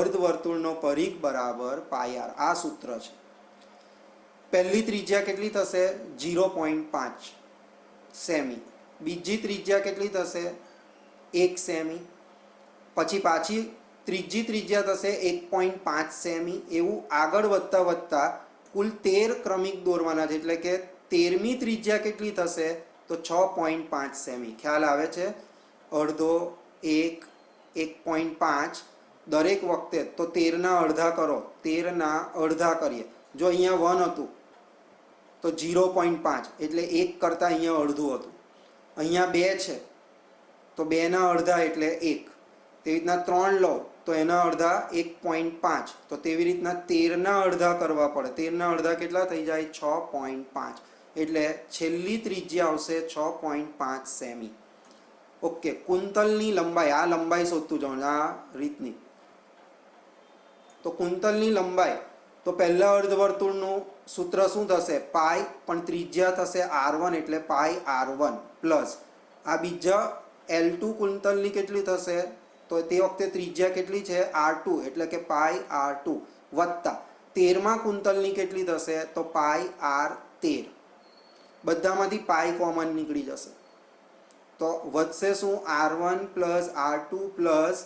અર્ધવર્તુળનો પરિઘ બરાબર πr. આ સૂત્ર છે. પહેલી ત્રિજ્યા કેટલી થશે? 0.5 સેમી. બીજી ત્રિજ્યા કેટલી થશે? 1 સેમી. પછી પાછી ત્રીજી ત્રિજ્યા થશે 1.5 સેમી. એવું આગળ વધતા વધતા કુલ 13 ક્રમિક દોરવાના છે, એટલે કે 13મી ત્રિજ્યા કેટલી થશે? તો 6.5 સેમી. ખ્યાલ આવે છે? અડધો, 1, 1.5 દરેક વખતે. તો 13ના અડધા કરો, 13ના અડધા કરીએ. જો અહીંયા 1 હતું તો 0.5 એટલે 1 કરતાં અહીંયા અડધું હતું. અહીંયા 2 છે તો 2ના અડધા એટલે 1. તેવી રીતના 3 લો તો એના અડધા 1.5. તો તેવી રીતના 13ના અડધા કરવા પડે. 13ના અડધા કેટલા થઈ જાય? 6.5. એટલે છેલ્લી ત્રિજ્યા આવશે 6.5 સેમી. ઓકે. કુંતલની લંબાઈ, આ લંબાઈ શોધતું જવાનું આ રીતની. તો કુંતલની લંબાઈ, તો પહેલા અર્ધવર્તુળનું સૂત્ર શું થશે? પાઈ, પણ ત્રિજ્યા થશે r1 એટલે પાઈ r1 પ્લસ આ બીજા L2 કુંતલની કેટલી થશે? તો તે વખતે ત્રિજ્યા કેટલી છે? r2 એટલે કે પાઈ r2 વત્તા 13મા કુંતલની કેટલી થશે? તો પાઈ r13. બધામાંથી પાઈ કોમન નીકળી જશે. તો વધશે શું? R1 plus R2 plus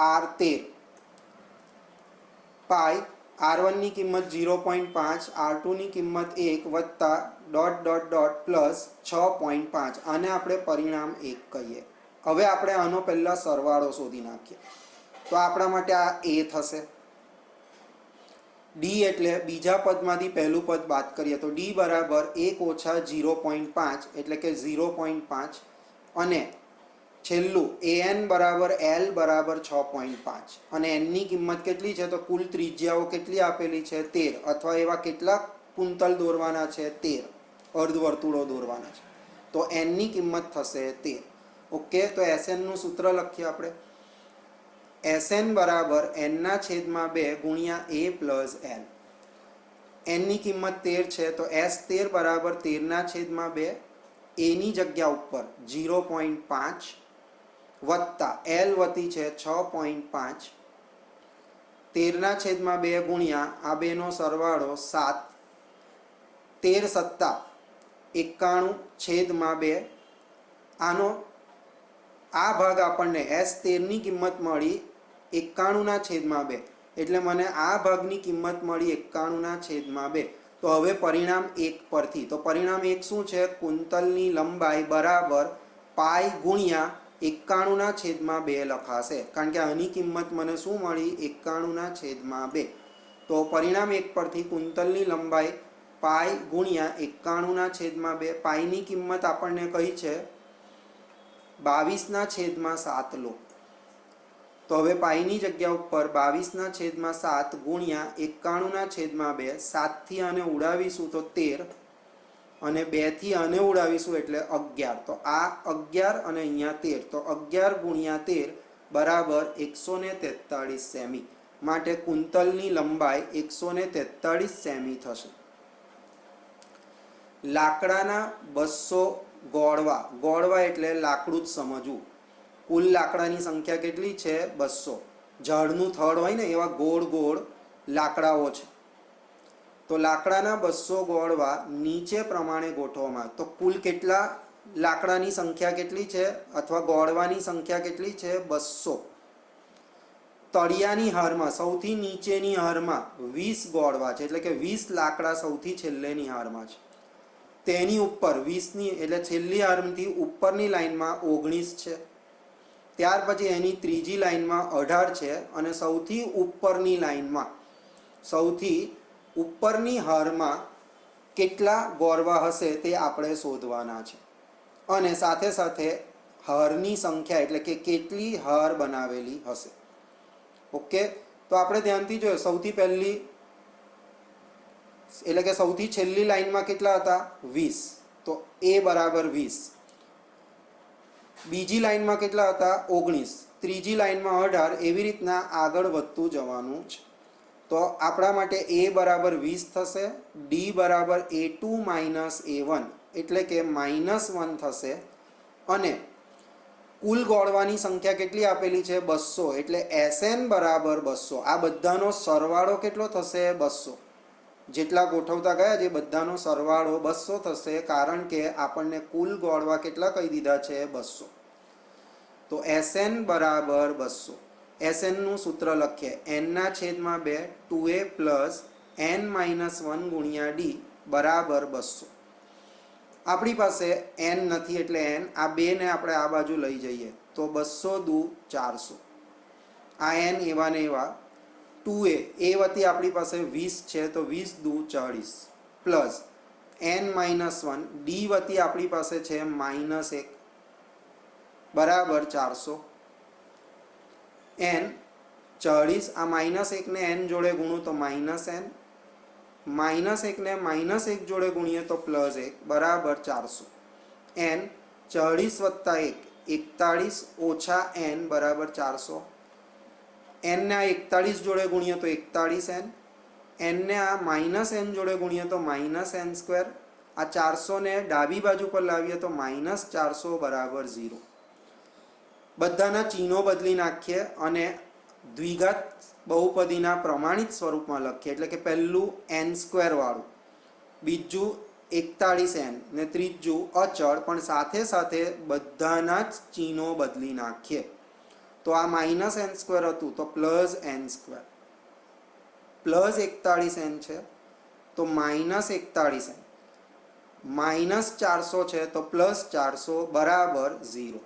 R13 પાઈ R1 ની કિંમત 0.5, R2 ની કિંમત 1 વત્તા ડોટ ડોટ ડોટ પ્લસ 6.5. આને આપણે પરિણામ 1 કહીએ. હવે આપણે આનો પહેલા સરવાળો શોધી નાખીએ. તો આપણા માટે આ A થશે. D એટલે બીજા પદમાંથી પહેલું પદ બાદ કરીએ તો D બરાબર 1 ઓછા 0.5 એટલે કે 0.5 અને છેલ્લું an બરાબર L બરાબર 6.5 અને n ની કિંમત કેટલી છે? તો કુલ ત્રિજ્યાઓ કેટલી આપેલી છે? 13 અથવા એવા કેટલા કુંતલ દોરવાના છે? 13 અર્ધવર્તુળો દોરવાના છે. તો n ની કિંમત થશે 13. ઓકે, તો Sn નું સૂત્ર લખીએ આપણે. Sn બરાબર n ના છેદમાં 2 ગુણ્યા a પ્લસ l. n ની કિંમત 13 છે તો S13 બરાબર 13 ના છેદમાં 2 a ની જગ્યા ઉપર 0.5 વત્તા l વતી છે 6.5 13 ના છેદમાં 2 ગુણ્યા આ બેનો સરવાળો 7 13 સત્તા 91 છેદમાં 2. આનો આ ભાગ આપણને S13 ની કિંમત મળી 91 ના છેદમાં 2 એટલે મને આ ભાગની કિંમત મળી 91 ના છેદમાં 2. તો હવે પરિણામ 1 પરથી તો પરિણામ 1 શું છે? કુંતલની લંબાઈ બરાબર પાઈ ગુણ્યા 91 ના છેદમાં 2 લખાશે, કારણ કે આની કિંમત મને શું મળી? 91 ના છેદમાં 2. તો પરિણામ 1 પરથી કુંતલની લંબાઈ પાઈ ગુણ્યા 91 ના છેદમાં 2. પાઈની કિંમત આપણને કઈ છે? 22 ના છેદમાં 7 લો. તો હવે પાઈની જગ્યા ઉપર 22 ના છેદમાં 7 ગુણ્યા 91 ના છેદમાં 2. 7 થી આને ઉડાવીશું તો 13 અને 2 થી આને ઉડાવીશું એટલે 11. તો આ 11 અને અહીંયા 13 તો 11 ગુણ્યા 13 બરાબર 143 સેમી. માટે કુંતલની લંબાઈ 143 સેમી થશે. લાકડાના 200 ગોળવા. ગોળવા એટલે લાકડું જ સમજવું. કુલ લાકડાની સંખ્યા કેટલી છે? 200. ઝાડનું થડ હોય ને એવા ગોળ ગોળ લાકડાઓ છે. તો લાકડાના 200 ગોળવા નીચે પ્રમાણે ગોઠવવામાં. તો કુલ કેટલા લાકડાની સંખ્યા કેટલી છે અથવા ગોળવાની સંખ્યા કેટલી છે? 200. તળિયાની હારમાં સૌથી નીચેની હારમાં 20 ગોળવા છે એટલે કે 20 લાકડા સૌથી છેલ્લેની હારમાં છે. તેની ઉપર 20ની એટલે છેલ્લી હારમથી ઉપરની લાઈનમાં 19 છે. ત્યાર પછી એની ત્રીજી લાઈનમાં 18 છે અને સૌથી ઉપરની લાઈનમાં સૌથી ઉપરની હારમાં કેટલા ગોળવા હશે તે આપણે શોધવાના છે. અને સાથે સાથે હારની સંખ્યા એટલે કે કેટલી હાર બનાવેલી હશે. ઓકે, તો આપણે ધ્યાનથી જોઈએ. સૌથી પહેલી એટલે કે સૌથી છેલ્લી લાઈનમાં કેટલા હતા? 20. તો a બરાબર 20. બીજી લાઈનમાં કેટલા હતા? 19. ત્રીજી લાઈનમાં 18. એવી રીતના આગળ વધતું જવાનું છે. તો આપણા માટે a બરાબર 20 થશે. d બરાબર a2 માઇનસ a1 એટલે કે -1 થશે. અને કુલ ગોળવાની સંખ્યા કેટલી આપેલી છે? 200 એટલે Sn બરાબર 200. આ બધાનો સરવાળો કેટલો થશે? 200. જેટલા ગોઠવતા ગયા છે બધાનો સરવાળો 200 થશે, કારણ કે આપણને કુલ ગોળવા કેટલા કહી દીધા છે? 200. તો Sn બરાબર 200. Sn નું સૂત્ર લખીએ. n ના છેદમાં 2 2a પ્લસ n માઇનસ 1 ગુણ્યા d બરાબર 200. આપણી પાસે n નથી એટલે n. આ બેને આપણે આ બાજુ લઈ જઈએ તો 200 દુ 400. આ n એવા ને એવા. 2a એ વતી આપણી પાસે 20 છે તો 20 દુ 40 પ્લસ n માઇનસ 1 d વતી આપણી પાસે છે -1 બરાબર 400. n 40 આ -1 ને n જોડે ગુણું તો -n, -1 ને -1 જોડે ગુણીએ તો +1 બરાબર 400. n 40 વત્તા 1 41 ઓછા n બરાબર 400. n ને આ 41 જોડે ગુણીએ તો 41n. n ને આ -n જોડે ગુણીએ તો -n². આ 400 ને ડાબી બાજુ પર લાવીએ તો -400 બરાબર 0. બધાના ચિહ્નો બદલી નાખીએ અને દ્વિઘાત બહુપદીના પ્રમાણિત સ્વરૂપમાં લખીએ. એટલે કે પહેલું n² વાળું, બીજું 41n ને ત્રીજું અચળ, પણ સાથે સાથે બધાના જ ચિહ્નો બદલી નાખીએ. તો આ -n² હતું તો +n², +41n છે તો -41n, -400 છે તો +400 બરાબર 0.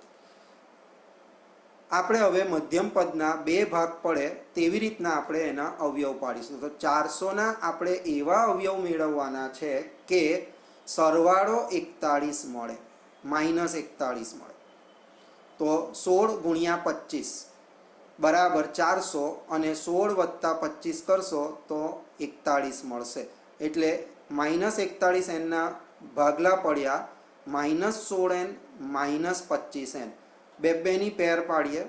આપણે હવે મધ્યમ પદના બે ભાગ પડે તેવી રીતના આપણે એના અવયવ પાડીશું. તો 400ના આપણે એવા અવયવ મેળવવાના છે કે સરવાળો 41 મળે, -41 મળે. તો 16 × 25 બરાબર 400 અને 16 + 25 કરશો તો 41 મળશે. એટલે -41n ના ભાગલા પડ્યા -16n -25n. બેની પેર પાડીએ,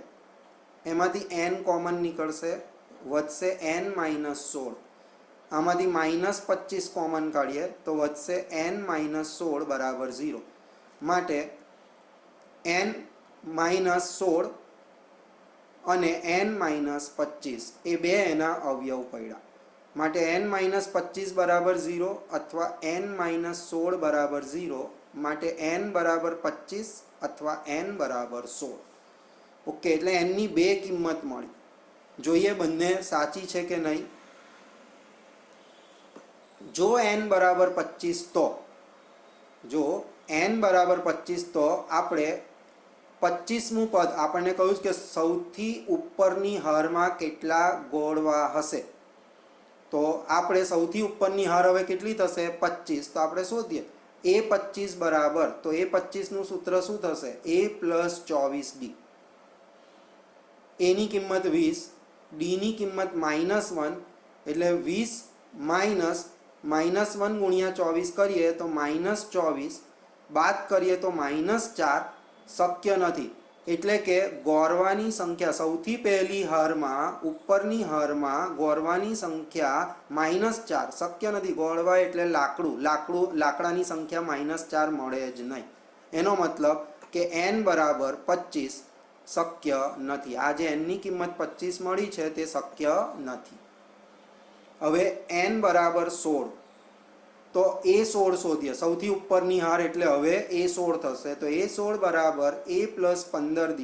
એમાંથી n કોમન નીકળશે, વધશે n -16. આમાંથી -25 કોમન કાઢીએ તો વધશે n -16 બરાબર 0. માટે n -16 અને n -25 એ બે એના અવયવ પડ્યા. માટે n -25 બરાબર 0 અથવા n -16 બરાબર 0. માટે n બરાબર 25 અથવા n બરાબર 16. ઓકે, એટલે n ની બે કિંમત મળી. જોઈએ બંને સાચી છે કે નહીં. જો n બરાબર 25 તો જો n બરાબર 25 તો આપણે 25મું પદ આપણને કહ્યું કે સૌથી ઉપરની હારમાં કેટલા ગોળવા હશે. તો આપણે સૌથી ઉપરની હાર હવે કેટલી થશે? 25. તો આપણે શોધીએ a25 બરાબર, તો a25નું સૂત્ર શું થશે? a + 24d. a ની કિંમત 20, d ની કિંમત -1, એટલે 20 -1 × 24 કરીએ તો -24, બાદ કરીએ તો -4. શક્ય નથી. એટલે કે ગોરવાની સંખ્યા સૌથી પહેલી હારમાં, ઉપરની હારમાં ગોરવાની સંખ્યા -4. શક્ય નથી. ગોળવા એટલે લાકડાની સંખ્યા -4 મળે જ નહીં. એનો મતલબ કે n બરાબર 25 શક્ય નથી. આ જે n ની કિંમત 25 મળી છે તે શક્ય નથી. હવે n બરાબર 16, તો a16 શોધીએ. સૌથી ઉપરની હાર એટલે હવે a16 થશે. તો a16 બરાબર a + 15d.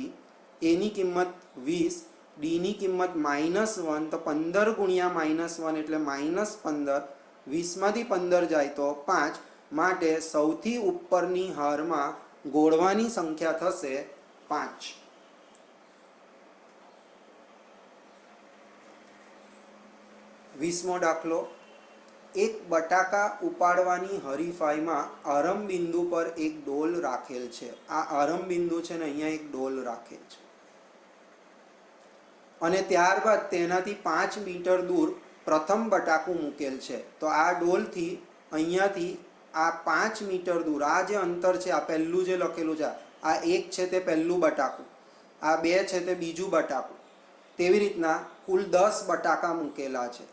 a ની કિંમત 20, d ની કિંમત -1, તો 15 × -1 એટલે -15. 20માંથી 15 જાય તો 5. માટે સૌથી ઉપરની હારમાં ગોળવાની સંખ્યા થશે 5. 20મો દાખલો. એક બટાકા ઉપાડવાની હરીફાઈમાં આરંભ બિંદુ પર એક ડોલ રાખેલ છે. આ આરંભ બિંદુ છે ને અહીંયા એક ડોલ રાખેલ છે, અને ત્યારબાદ તેનાથી 5 મીટર દૂર પ્રથમ બટાકું મૂકેલ છે. તો આ ડોલથી અહીંયાથી આ 5 મીટર દૂર આ જે અંતર છે, આ પહેલું જે લખેલું છે, આ એક છે તે પહેલું બટાકું, આ 2 છે તે બીજું બટાકું. તેવી રીતના કુલ 10 બટાકા મૂકેલા છે.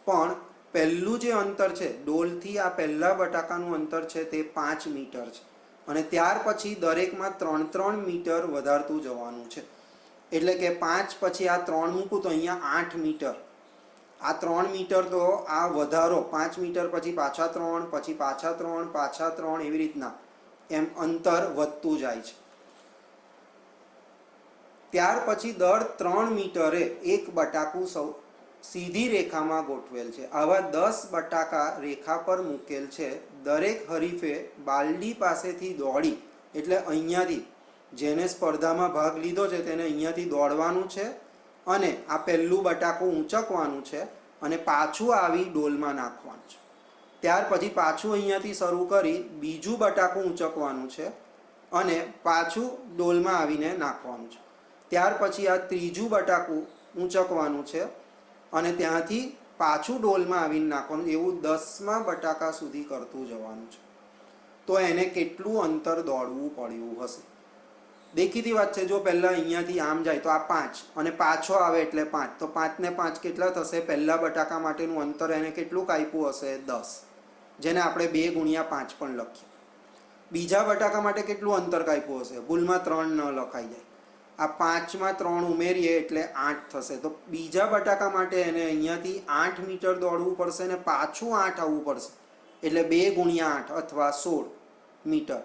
પણ પહેલું જે અંતર છે ડોલથી આ પહેલા બટાકાનું અંતર છે તે 5 મીટર છે, અને ત્યાર પછી દરેકમાં 3-3 મીટર વધારતું જવાનું છે. એટલે કે 5 પછી આ 3 મૂકું તો અહીંયા 8 મીટર. આ 3 મીટર તો આ વધારો 5 મીટર પછી પાછા 3, પછી પાછા 3, પાછા 3, એવી રીતના એમ અંતર વધતું જાય છે. ત્યાર પછી દર 3 મીટરે એક બટાકું સીધી રેખામાં ગોઠવેલ છે. આવા 10 બટાકા રેખા પર મૂકેલ છે. દરેક હરીફે બાલડી પાસેથી દોડી, એટલે અહીંયાથી જેને સ્પર્ધામાં ભાગ લીધો છે તેને અહીંયાથી દોડવાનું છે, અને આ પહેલું બટાકું ઊંચકવાનું છે, અને પાછું આવી ડોલમાં નાખવાનું છે. ત્યાર પછી પાછું અહીંયાથી શરૂ કરી બીજું બટાકું ઊંચકવાનું છે, અને પાછું ડોલમાં આવીને નાખવાનું છે. ત્યાર પછી આ ત્રીજું બટાકું ઊંચકવાનું છે, અને ત્યાંથી પાછું ડોલમાં આવીને નાખવાનું. એવું 10મા બટાકા સુધી કરતું જવાનું છે. તો એને કેટલું અંતર દોડવું પડ્યું હશે? દેખીતી વાત છે, જો પહેલાં અહીંયાથી આમ જાય તો આ 5, અને પાછો આવે એટલે 5, તો 5 ને 5 કેટલા થશે? પહેલા બટાકા માટેનું અંતર એને કેટલું કાપ્યું હશે? 10, જેને આપણે 2 × 5 પણ લખીએ. બીજા બટાકા માટે કેટલું અંતર કાપ્યું હશે? ભૂલમાં 3 ન લખાઈ જાય. આ 5માં 3 ઉમેરીએ એટલે 8 થશે. તો બીજા બટાકા માટે એને અહીંયાથી 8 મીટર દોડવું પડશે, ને પાછું 8 આવવું પડશે. એટલે 2 ગુણ્યા 8 અથવા 16 મીટર.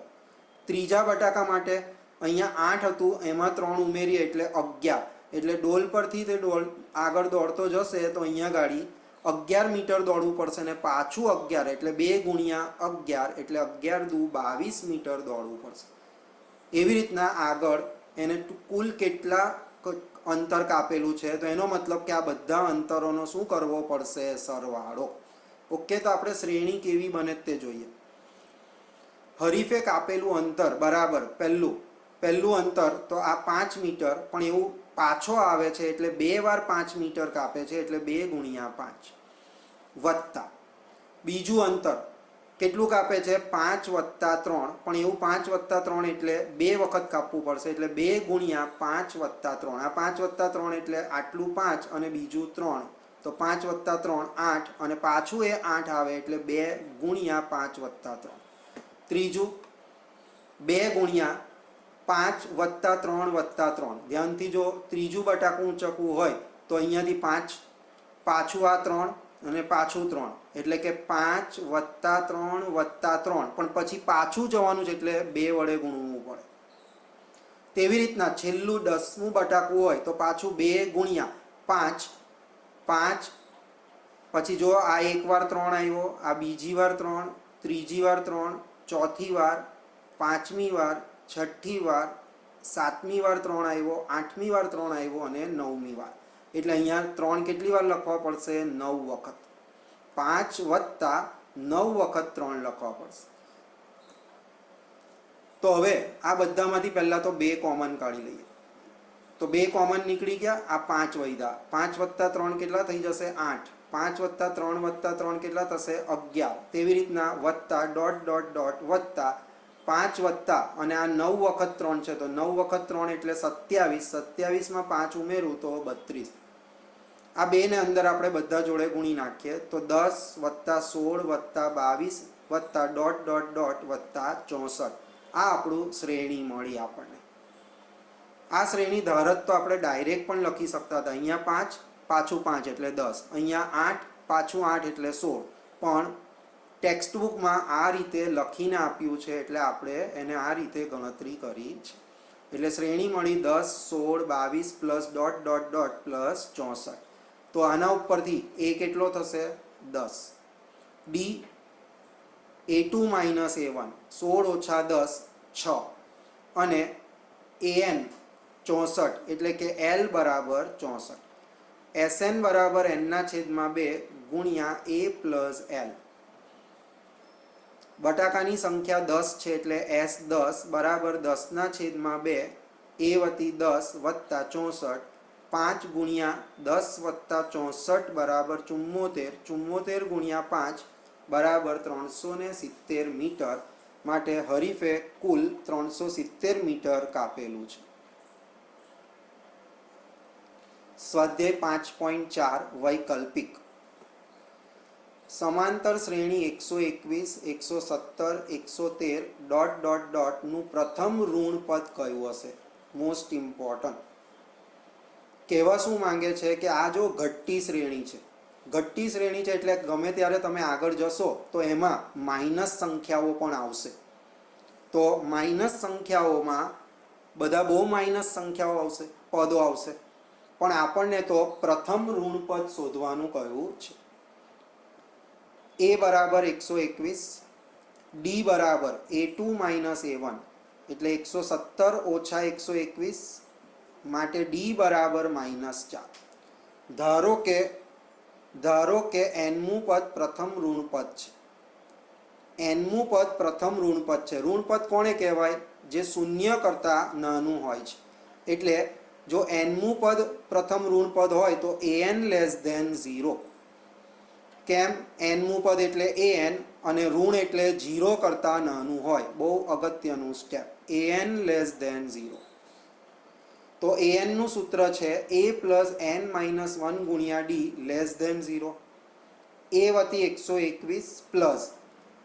ત્રીજા બટાકા માટે અહીંયા 8 હતું, એમાં 3 ઉમેરીએ એટલે 11, એટલે ડોલ પરથી તે ડોલ આગળ દોડતો જશે તો અહીંયા ગાડી 11 મીટર દોડવું પડશે ને પાછું 11 એટલે 2 ગુણ્યા 11 એટલે 11 દુ 22 મીટર દોડવું પડશે. એવી રીતના આગળ એને કુલ કેટલા અંતર કાપેલું છે તો એનો મતલબ કે આ બધા અંતરોનો શું કરવો પડશે? સરવાળો. ઓકે, તો આપણે શ્રેણી કેવી બને તે જોઈએ. હરીફે કાપેલું અંતર બરાબર પહેલું અંતર તો આ 5 મીટર, પણ એવું પાછો આવે છે એટલે 2 વાર 5 મીટર કાપે છે એટલે 2 ગુણ્યા 5, વત્તા બીજું અંતર કેટલું કાપે છે? 5 વત્તા 3, પણ એવું 5 વત્તા 3 એટલે 2 વખત કાપવું પડશે એટલે 2 ગુણ્યા 5 વત્તા 3. આ 5 વત્તા 3 એટલે આટલું 5 અને બીજું 3, તો 5 વત્તા 3 8 અને પાછું એ 8 આવે એટલે 2 ગુણ્યા 5 વત્તા 3. ત્રીજું 2 ગુણ્યા 5 વત્તા 3 વત્તા 3. ધ્યાનથી જો ત્રીજું બટાકું ઊંચકવું હોય તો અહીંયાથી 5, પાછું આ 3 અને પાછું 3 એટલે કે 5 વત્તા 3 વત્તા 3, પણ પછી પાછું જવાનું છે એટલે 2 વડે ગુણવું પડે. તેવી રીતના છેલ્લું 10મું બટાકું હોય તો પાછું 2 ગુણ્યા 5, 5 પછી જો આ એક વાર 3 આવ્યો, આ બીજી વાર 3, ત્રીજી વાર 3, ચોથી વાર, પાંચમી વાર, છઠ્ઠી વાર, સાતમી વાર 3 આવ્યો, આઠમી વાર 3 આવ્યો અને નવમી વાર. એટલે અહીંયા 3 કેટલી વાર લખવા પડશે? 9 વખત. 5 વત્તા 9 વખત 3 લખવા પડશે. તો હવે આ બધામાંથી પહેલા તો 2 કોમન કાઢી લઈએ. તો 2 કોમન નીકળી ગયા, આ 5 વધ્યા. 5 વત્તા 3 કેટલા થઈ જશે? 8. 5 વત્તા 3 વત્તા 3 કેટલા થશે? 11. તેવી રીતના વત્તા ડોટ ડોટ ડોટ વત્તા 5 વત્તા અને આ 9 વખત 3 છે તો 9 વખત 3 એટલે 27. 27માં 5 ઉમેરું તો 32. આ 2 ને અંદર આપણે બધા જોડે ગુણી નાખીએ તો 10 વત્તા 16 વત્તા 22 વત્તા ડોટ ડોટ ડોટ વત્તા 64. આ આપણું શ્રેણી મળી આપણને. આ શ્રેણી ધારત તો આપણે ડાયરેક્ટ પણ લખી શકતા હતા. અહીંયા 5 પાછું 5 એટલે 10, અહીંયા 8 પાછું 8 એટલે 16, પણ ટેક્સ્ટબુકમાં આ રીતે લખીને આપ્યું છે એટલે આપણે એને આ રીતે ગણતરી કરી છે. એટલે શ્રેણી મળી 10, 16, 22 plus dot dot dot plus 64. તો આના ઉપરથી એ કેટલો થશે? 10. ડી A2 માઇનસ A1 16 ઓછા 10 6 અને AN 64 એટલે કે L બરાબર 64. SN બરાબર N/2 ગુણ્યા A પ્લસ L. બટાકાની સંખ્યા 10 છે એટલે S10 બરાબર 10/2 A વત્તી 10 વત્તા 64. 5 ગુણ્યા 10 વત્તા 64 બરાબર 74. 74 ગુણ્યા 5 બરાબર 370 મીટર. માટે હરીફે કુલ 370 મીટર કાપેલું છે. સ્વાધ્યાય 5.4 વૈકલ્પિક. સમાંતર શ્રેણી 121, 117, 113 ડોટ ડોટ ડોટ નું પ્રથમ ઋણ પદ કયું હશે? Most important. કહેવા શું માંગે છે કે આ જો ઘટતી શ્રેણી છે, ઘટતી શ્રેણી છે એટલે ગમે ત્યારે તમે આગળ જશો તો એમાં માઇનસ સંખ્યાઓ પણ આવશે. તો માઇનસ સંખ્યાઓમાં બધા બહુ માઇનસ સંખ્યાઓ આવશે, પદો આવશે, પણ આપણને તો પ્રથમ ઋણ પદ શોધવાનું કહ્યું છે. A બરાબર 121, D બરાબર A2 માઇનસ A1 એટલે 117 ઓછા 121 માટે D બરાબર -4. ધારો કે nમું પદ પ્રથમ ઋણ પદ છે. nમું પદ પ્રથમ ઋણ પદ છે. ઋણ પદ કોને કહેવાય? જે શૂન્ય કરતાં નાનું હોય છે. એટલે જો nમું પદ પ્રથમ ઋણ પદ હોય તો an લેસ ધેન 0. કેમ? nમું પદ એટલે an અને ઋણ એટલે 0 કરતાં નાનું હોય. બહુ અગત્યનું સ્ટેપ. an less than 0. તો an નું સૂત્ર છે a પ્લસ n-1 ગુણ્યા d લેસ ધેન 0. a વત્તી 121 પ્લસ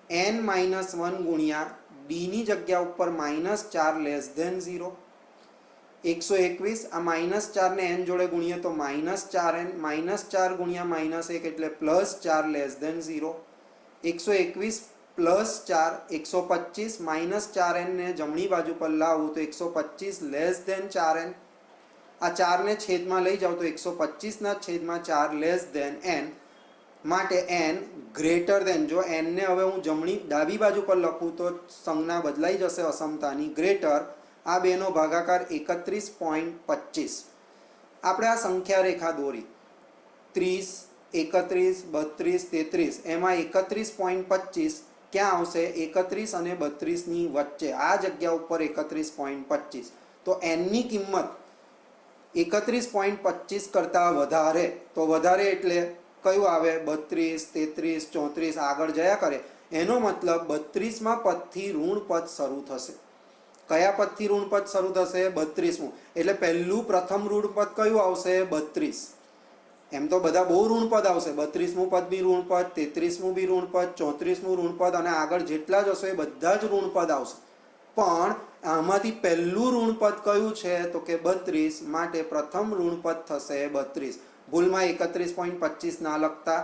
n-1 ગુણ્યા d ની જગ્યા ઉપર -4 લેસ ધેન 0. 121 આ -4 ને n જોડે ગુણીએ તો -4n, -4 ગુણ્યા -1 એટલે +4 less than 0. 121 plus 4 125 minus 4n ને જમણી બાજુ પર લાવું તો 125 લેસ ધેન 4n. આ 4 ને છેદમાં લઈ જાઓ તો 125 ના છેદમાં 4 લેસ ધેન n, માટે n ગ્રેટર ધેન. જો n ને હવે હું ડાબી બાજુ પર લખું તો સંજ્ઞા બદલાઈ જશે અસમતાની. ગ્રેટર આ બેનો ભાગાકાર 31.25. આપણે આ સંખ્યા રેખા દોરી 30, 31, 32, 33, એમાં 31.25 ક્યાં આવશે? 31 અને 32 ની વચ્ચે આ જગ્યા ઉપર 31.25. તો n ની કિંમત 31.25 કરતાં વધારે, તો વધારે એટલે કયું આવે? 32, 33, 34 આગળ જયા કરે. એનો મતલબ 32માં પદથી ઋણ પદ શરૂ થશે. કયા પદથી ઋણ પદ શરૂ થશે? 32મું. એટલે પ્રથમ ઋણ પદ કયું આવશે? 32. એમ તો બધા બહુ ઋણ પદ આવશે. 32મું પદ બી ઋણ પદ, 33મું બી ઋણ પદ, 34મું ઋણ પદ અને આગળ જેટલા જ હશે એ બધા જ ઋણ પદ આવશે. પણ આમાંથી પહેલું ઋણ પદ કયું છે? તો કે 32. માટે પ્રથમ ઋણ પદ થશે 32. ભૂલમાં 31.25 ના લખતા.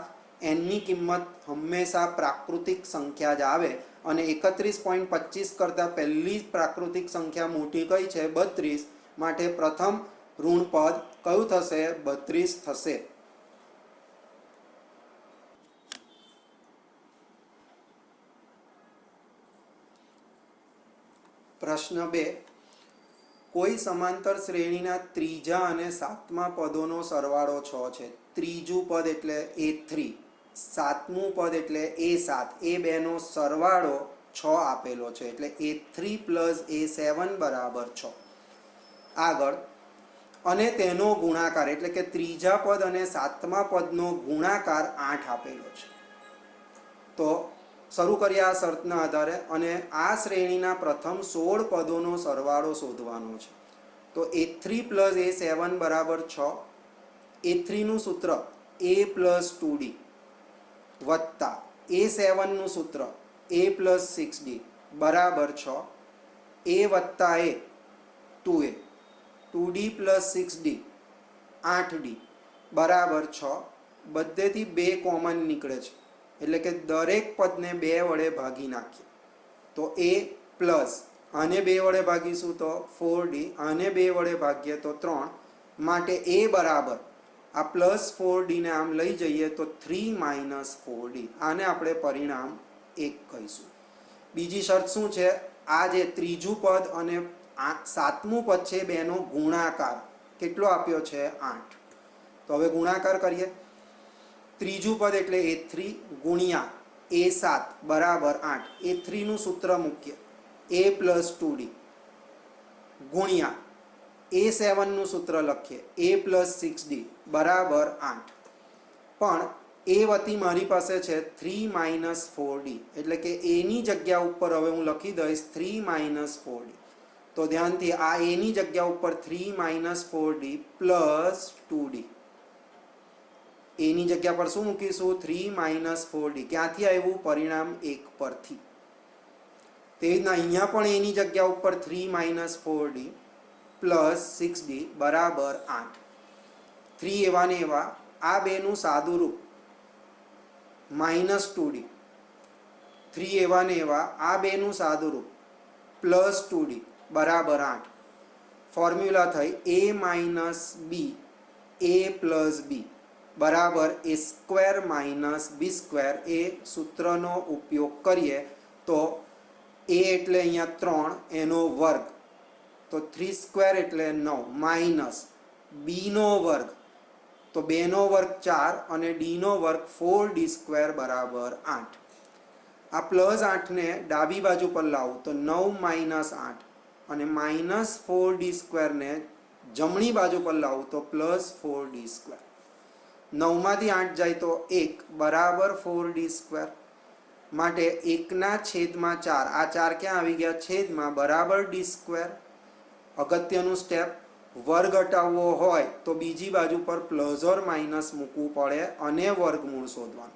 n ની કિંમત હંમેશા પ્રાકૃતિક સંખ્યા જ આવે અને 31.25 કરતાં પહેલી પ્રાકૃતિક સંખ્યા મોટી કઈ છે? 32. માટે પ્રથમ ઋણ પદ કયું થશે? 32 થશે. પ્રશ્ન 2. કોઈ સમાંતર શ્રેણીના ત્રીજા અને સાતમા પદોનો સરવાળો 6 છે. ત્રીજું પદ એટલે A3, સાતમું પદ એટલે A7. એ બેનો સરવાળો 6 આપેલો છે. એટલે A3 પ્લસ A7 બરાબર 6. આગળ અને તેનો ગુણાકાર એટલે કે ત્રીજા પદ અને સાતમા પદનો ગુણાકાર 8 આપેલો છે. તો શરૂ કરીએ આ શરતના આધારે. અને આ શ્રેણીના પ્રથમ 16 પદોનો સરવાળો શોધવાનો છે. તો A3 પ્લસ A7 બરાબર 6. A3નું સૂત્ર A પ્લસ 2D વત્તા A7નું સૂત્ર A પ્લસ 6D બરાબર 6. A વત્તા A 2A, 2D plus 6D 8D બરાબર 6. બધેથી 2 કોમન નીકળે છે એટલે કે દરેક પદને 2 વડે ભાગી નાખીએ તો A પ્લસ આને 2 વડે ભાગીશું તો 4D, આને 2 વડે ભાગીએ તો 3. માટે A બરાબર આ પ્લસ 4D ને આમ લઈ જઈએ તો 3 માઇનસ 4D. આને આપણે પરિણામ 1 કહીશું. બીજી શરત શું છે? આ જે ત્રીજું પદ અને સાતમું પદ છે બેનો ગુણાકાર કેટલો આપ્યો છે? 8. તો હવે ગુણાકાર કરીએ. ત્રીજું પદ એટલે A3 ગુણ્યા A7 બરાબર 8. A3નું સૂત્ર મૂકીએ A પ્લસ 2D ગુણ્યા A7નું સૂત્ર લખીએ A પ્લસ 6D બરાબર 8. પણ A વતી મારી પાસે છે 3 માઇનસ 4D એટલે કે Aની જગ્યા ઉપર હવે હું લખી દઈશ 3 માઇનસ 4D. તો ધ્યાનથી આ Aની જગ્યા ઉપર 3 માઇનસ 4D પ્લસ 2D. એની જગ્યા પર શું મૂકીશું? 3 માઇનસ 4D. ક્યાંથી આવ્યું? પરિણામ 1 પરથી. તે રીતના અહીંયા પણ એની જગ્યા ઉપર 3 માઇનસ 4D પ્લસ 6D બરાબર 8. 3 એવા ને એવા. આ બેનું સાદુરૂપ માઇનસ 2D. 3 એવા ને એવા. આ બેનું સાદુરૂપ પ્લસ 2D બરાબર 8. ફોર્મ્યુલા થઈ A minus B A plus B બરાબર A square minus B square. એ સૂત્રનો ઉપયોગ કરીએ તો A એટલે અહીંયા 3 એનો વર્ગ તો 3 સ્ક્વેર એટલે 9 માઇનસ બીનો વર્ગ તો 2નો વર્ગ 4 અને ડીનો વર્ગ 4D સ્ક્વેર બરાબર 8. આ પ્લસ 8ને ડાબી બાજુ પર લાવું તો 9 માઇનસ 8 અને માઇનસ 4D સ્ક્વેરને જમણી બાજુ પર લાવું તો પ્લસ 4D સ્ક્વેર. 9માંથી 8 જાય તો 1 બરાબર 4D સ્ક્વેર. માટે 1/4. આ 4 ક્યાં આવી ગયા? છેદમાં બરાબર D સ્ક્વેર. અગત્યનું સ્ટેપ, વર્ગ હટાવવો હોય તો બીજી બાજુ પર પ્લસ ઓર માઇનસ મૂકવું પડે અને વર્ગમૂળ શોધવાનું.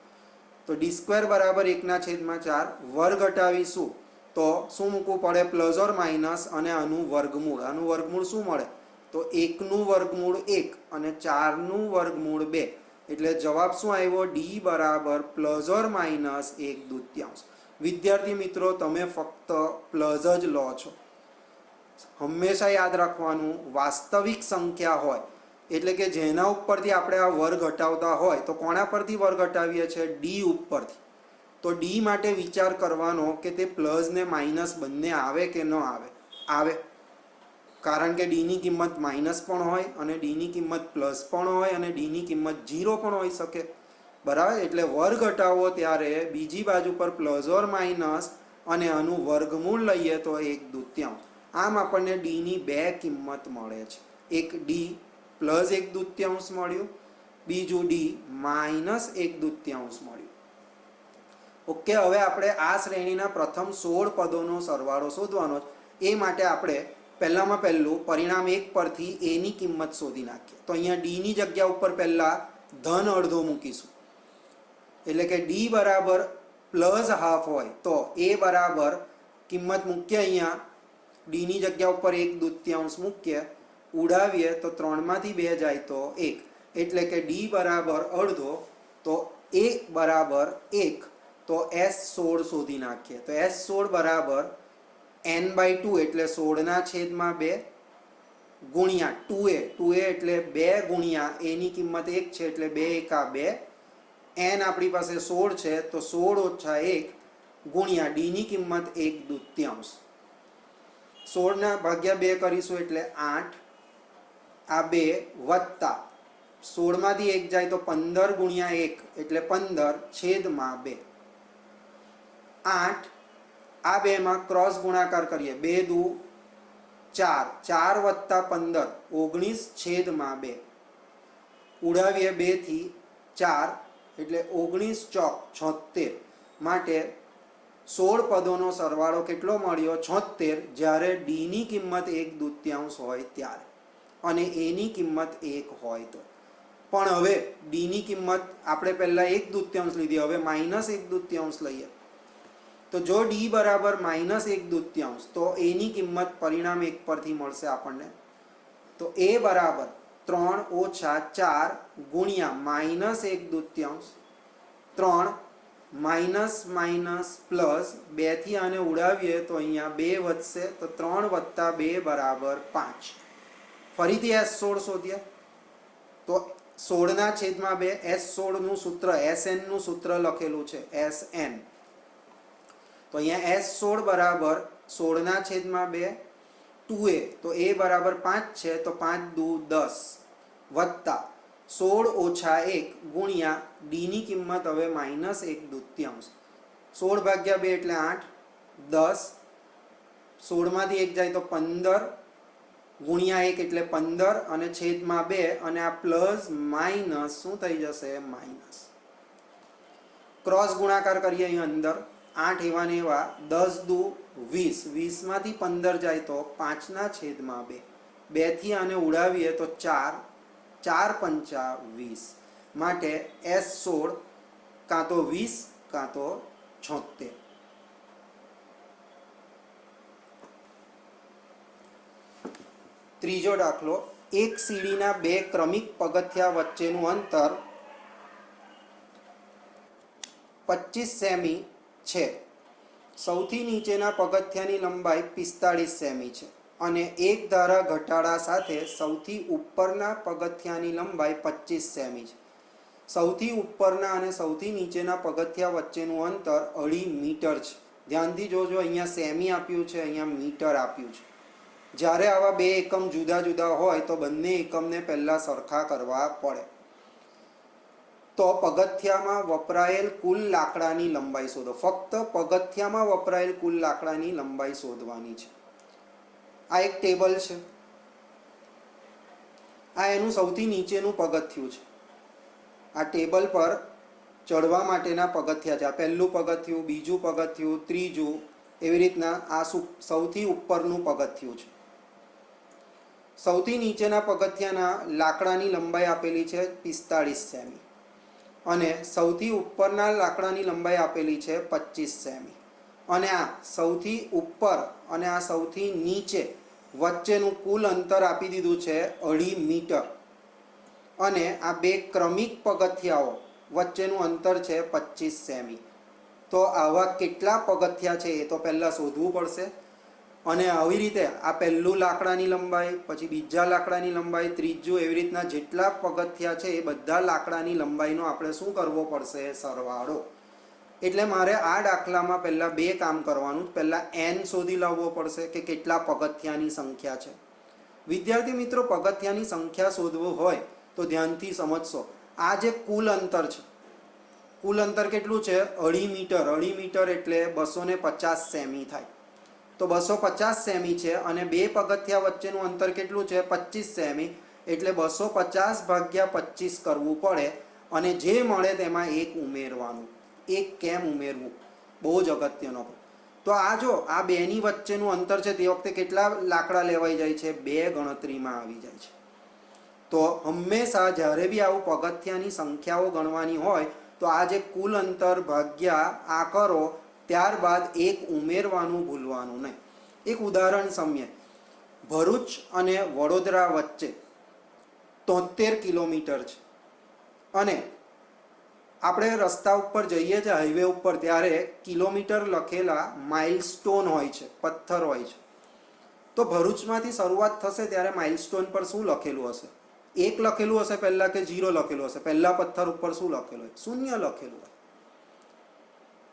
તો D સ્ક્વેર બરાબર 1/4. વર્ગ હટાવીશું તો શું મૂકવું પડે? પ્લસ ઓર માઇનસ અને આનું વર્ગમૂળ. આનું વર્ગમૂળ શું મળે? તો 1નું વર્ગમૂળ 1 અને 4નું વર્ગમૂળ 2 એટલે જવાબ શું આવ્યો? ડી બરાબર પ્લસ ઓર માઇનસ 1/2. વિદ્યાર્થી મિત્રો, તમે ફક્ત પ્લસ જ લો છો. હંમેશા યાદ રાખવાનું, વાસ્તવિક સંખ્યા હોય એટલે કે જેના ઉપરથી આપણે આ વર્ગ હટાવતા હોય તો કોના પરથી વર્ગ હટાવીએ છીએ? ડી ઉપરથી. તો ડી માટે વિચાર કરવાનો કે તે પ્લસ ને માઇનસ બંને આવે કે ન આવે. આવે, કારણ કે ડીની કિંમત માઇનસ પણ હોય અને ડીની કિંમત પ્લસ પણ હોય અને ડીની કિંમત 0 પણ હોઈ શકે. બરાબર? એટલે વર્ગ હટાવો ત્યારે બીજી બાજુ પર પ્લસ ઓર માઇનસ અને આનું વર્ગમૂળ લઈએ તો 1/2. આમ આપણને ડીની બે કિંમત મળે છે. એક ડી પ્લસ 1/2 મળ્યું, બીજું ડી માઇનસ 1/2 મળ્યું. ઓકે, હવે આપણે આ શ્રેણીના પ્રથમ 16 પદોનો સરવાળો શોધવાનો છે. એ માટે આપણે પહેલામાં પહેલું પરિણામ 1 પરથી એની કિંમત શોધી નાખીએ. તો અહીંયા ડીની જગ્યા ઉપર પહેલાં ધન અડધો મૂકીશું. એટલે કે ડી બરાબર પ્લસ હાફ હોય તો એ બરાબર કિંમત મૂકીએ. અહીંયા ડીની જગ્યા ઉપર 1/2 મૂકીએ, ઉડાવીએ તો 3માંથી 2 જાય તો 1, એટલે કે ડી બરાબર અડધો, તો એ બરાબર 1. તો S16 શોધી નાખીએ. તો S16 બરાબર n/2 એટલે 16/2 ગુણ્યા 2a. 2a એટલે 2 ગુણ્યા એની કિંમત 1 છે એટલે 2 એકા 2. n આપણી પાસે 16 છે તો 16 ઓછા 1 ગુણ્યા ડીની કિંમત 1/2. 16 ભાગ્યા 2 કરીશું એટલે 8. આ 2 વત્તા 16માંથી 1 જાય તો 15 ગુણ્યા 1 એટલે 15/2. 8. આ 2માં ક્રોસ ગુણાકાર કરીએ. 2 દુ 4, 4 વત્તા 15 19/2. ઉડાવીએ 2 થી 4 એટલે 19 ચોક 76. માટે 16 પદોનો સરવાળો કેટલો મળ્યો? 76, જ્યારે ડીની કિંમત 1/2 હોય ત્યારે અને એની કિંમત 1 હોય તો. પણ હવે ડીની કિંમત આપણે પહેલાં 1/2 લીધી, હવે -1/2 લઈએ. તો જો ડી બરાબર -1/2 તો એની કિંમત પરિણામ 1 પરથી મળશે આપણને. તો એ બરાબર 3 ઓછા 4 ગુણ્યા -1/2. 3 માઇનસ માઇનસ પ્લસ 2 થી આને ઉડાવીએ તો અહીંયા 2 વધશે તો 3 વત્તા 2 બરાબર 5. ફરીથી S16 શોધીએ તો 16/2. S16નું સૂત્ર, SN નું સૂત્ર લખેલું છે, SN. તો અહીંયા S16 બરાબર 16/2 2a, તો a બરાબર 5 છે તો 5 દુ 10 વત્તા 16 ઓછા 1 ગુણ્યા ડીની કિંમત હવે -1/2. 16 ભાગ્યા 2 એટલે 8, 10, 16માંથી 1 જાય તો 15 ગુણ્યા 1 એટલે 15 અને છેદમાં 2 અને આ પ્લસ માઇનસ શું થઈ જશે? માઇનસ. ક્રોસ ગુણાકાર કરીએ અહીં અંદર. 8 એવા ને એવા, 10 દુ 20, 20માંથી 15 જાય તો 5/2. 2 થી આને ઉડાવીએ તો 4, 4 પંચા 20. માટે S16 કાં તો 20 કાં તો 76. ત્રીજો દાખલો. એક સીડીના 2 ક્રમિક પગથિયા વચ્ચેનું અંતર 25 સેમી છે. સૌથી નીચેના પગથિયાની લંબાઈ 45 સેમી છે અને એક ધારા ઘટાડા સાથે સૌથી ઉપરના પગથિયાની લંબાઈ 25 સેમી છે. સૌથી ઉપરના અને સૌથી નીચેના પગથિયા વચ્ચેનું અંતર 2.5 મીટર છે. ધ્યાનથી જોજો, અહીંયા સેમી આપ્યું છે, અહીંયા મીટર આપ્યું છે. જ્યારે આવા બે એકમ જુદા જુદા હોય તો બંને એકમને પહેલાં સરખા કરવા પડે. તો પગથિયામાં વપરાયેલ કુલ લાકડાની લંબાઈ શોધો. ફક્ત પગથિયામાં વપરાયેલ કુલ લાકડાની લંબાઈ શોધવાની છે. આ એક ટેબલ છે. આ એનું સૌથી નીચેનું પગથિયું છે. આ ટેબલ પર ચડવા માટેના પગથિયા છે. આ પહેલું પગથિયું, બીજું પગથિયું, ત્રીજું, એવી રીતના આ સૌથી ઉપરનું પગથિયું છે. સૌથી નીચેના પગથિયાના લાકડાની લંબાઈ આપેલી છે 45 સેમી અને સૌથી ઉપરના લાકડાની લંબાઈ આપેલી છે 25 સેમી. અને આ સૌથી ઉપર અને આ સૌથી નીચે વચ્ચેનું કુલ અંતર આપી દીધું છે 2.5 મીટર. અને આ બે ક્રમિક પગથિયાઓ વચ્ચેનું અંતર છે 25 સેમી. તો આવા કેટલા પગથિયા છે એ તો પહેલાં શોધવું પડશે. અને આવી રીતે આ પહેલું લાકડાની લંબાઈ, પછી બીજા લાકડાની લંબાઈ, ત્રીજું, એવી રીતના જેટલા પગથિયા છે એ બધા લાકડાની લંબાઈનો આપણે શું કરવો પડશે? સરવાળો. એટલે મારે આ દાખલામાં પહેલાં બે કામ કરવાનું. પહેલાં n શોધી લાવવો પડશે કે કેટલા પગથિયાની સંખ્યા છે. વિદ્યાર્થી મિત્રો, પગથિયાની સંખ્યા શોધવું હોય તો ધ્યાનથી સમજશો. આ જે કુલ અંતર છે, કુલ અંતર કેટલું છે? 2.5 મીટર. 2.5 મીટર એટલે 250 સેમી થાય. તો 250 સેમી છે અને બે પગથિયા વચ્ચેનું અંતર કેટલું છે? 25 સેમી. એટલે 250 ભાગ્યા 25 કરવું પડે અને જે મળે તેમાં એક ઉમેરવાનું. એક કેમ ઉમેરવું? બહુ જ અગત્યનો. તો આ જો આ બેની વચ્ચેનું અંતર છે તે વખતે કેટલા લાકડા લેવાઈ જાય છે? 2 ગણતરીમાં આવી જાય છે. તો હંમેશા જ્યારે બી આવું પગથિયાની સંખ્યાઓ ગણવાની હોય તો આ જે કુલ અંતર ભાગ્યા આ કરો, ત્યારબાદ એક ઉમેરવાનું ભૂલવાનું નહીં. એક ઉદાહરણ સમજીએ. ભરૂચ અને વડોદરા વચ્ચે 73 કિલોમીટર છે અને આપણે રસ્તા ઉપર જઈએ છીએ, હાઈવે ઉપર, ત્યારે કિલોમીટર લખેલા માઇલસ્ટોન હોય છે, પથ્થર હોય છે. તો ભરૂચમાંથી શરૂઆત થશે ત્યારે માઇલસ્ટોન પર શું લખેલું હશે? 1 લખેલું હશે પહેલાં કે 0 લખેલું હશે? પહેલા પથ્થર ઉપર શું લખેલું હોય? 0 લખેલું હોય.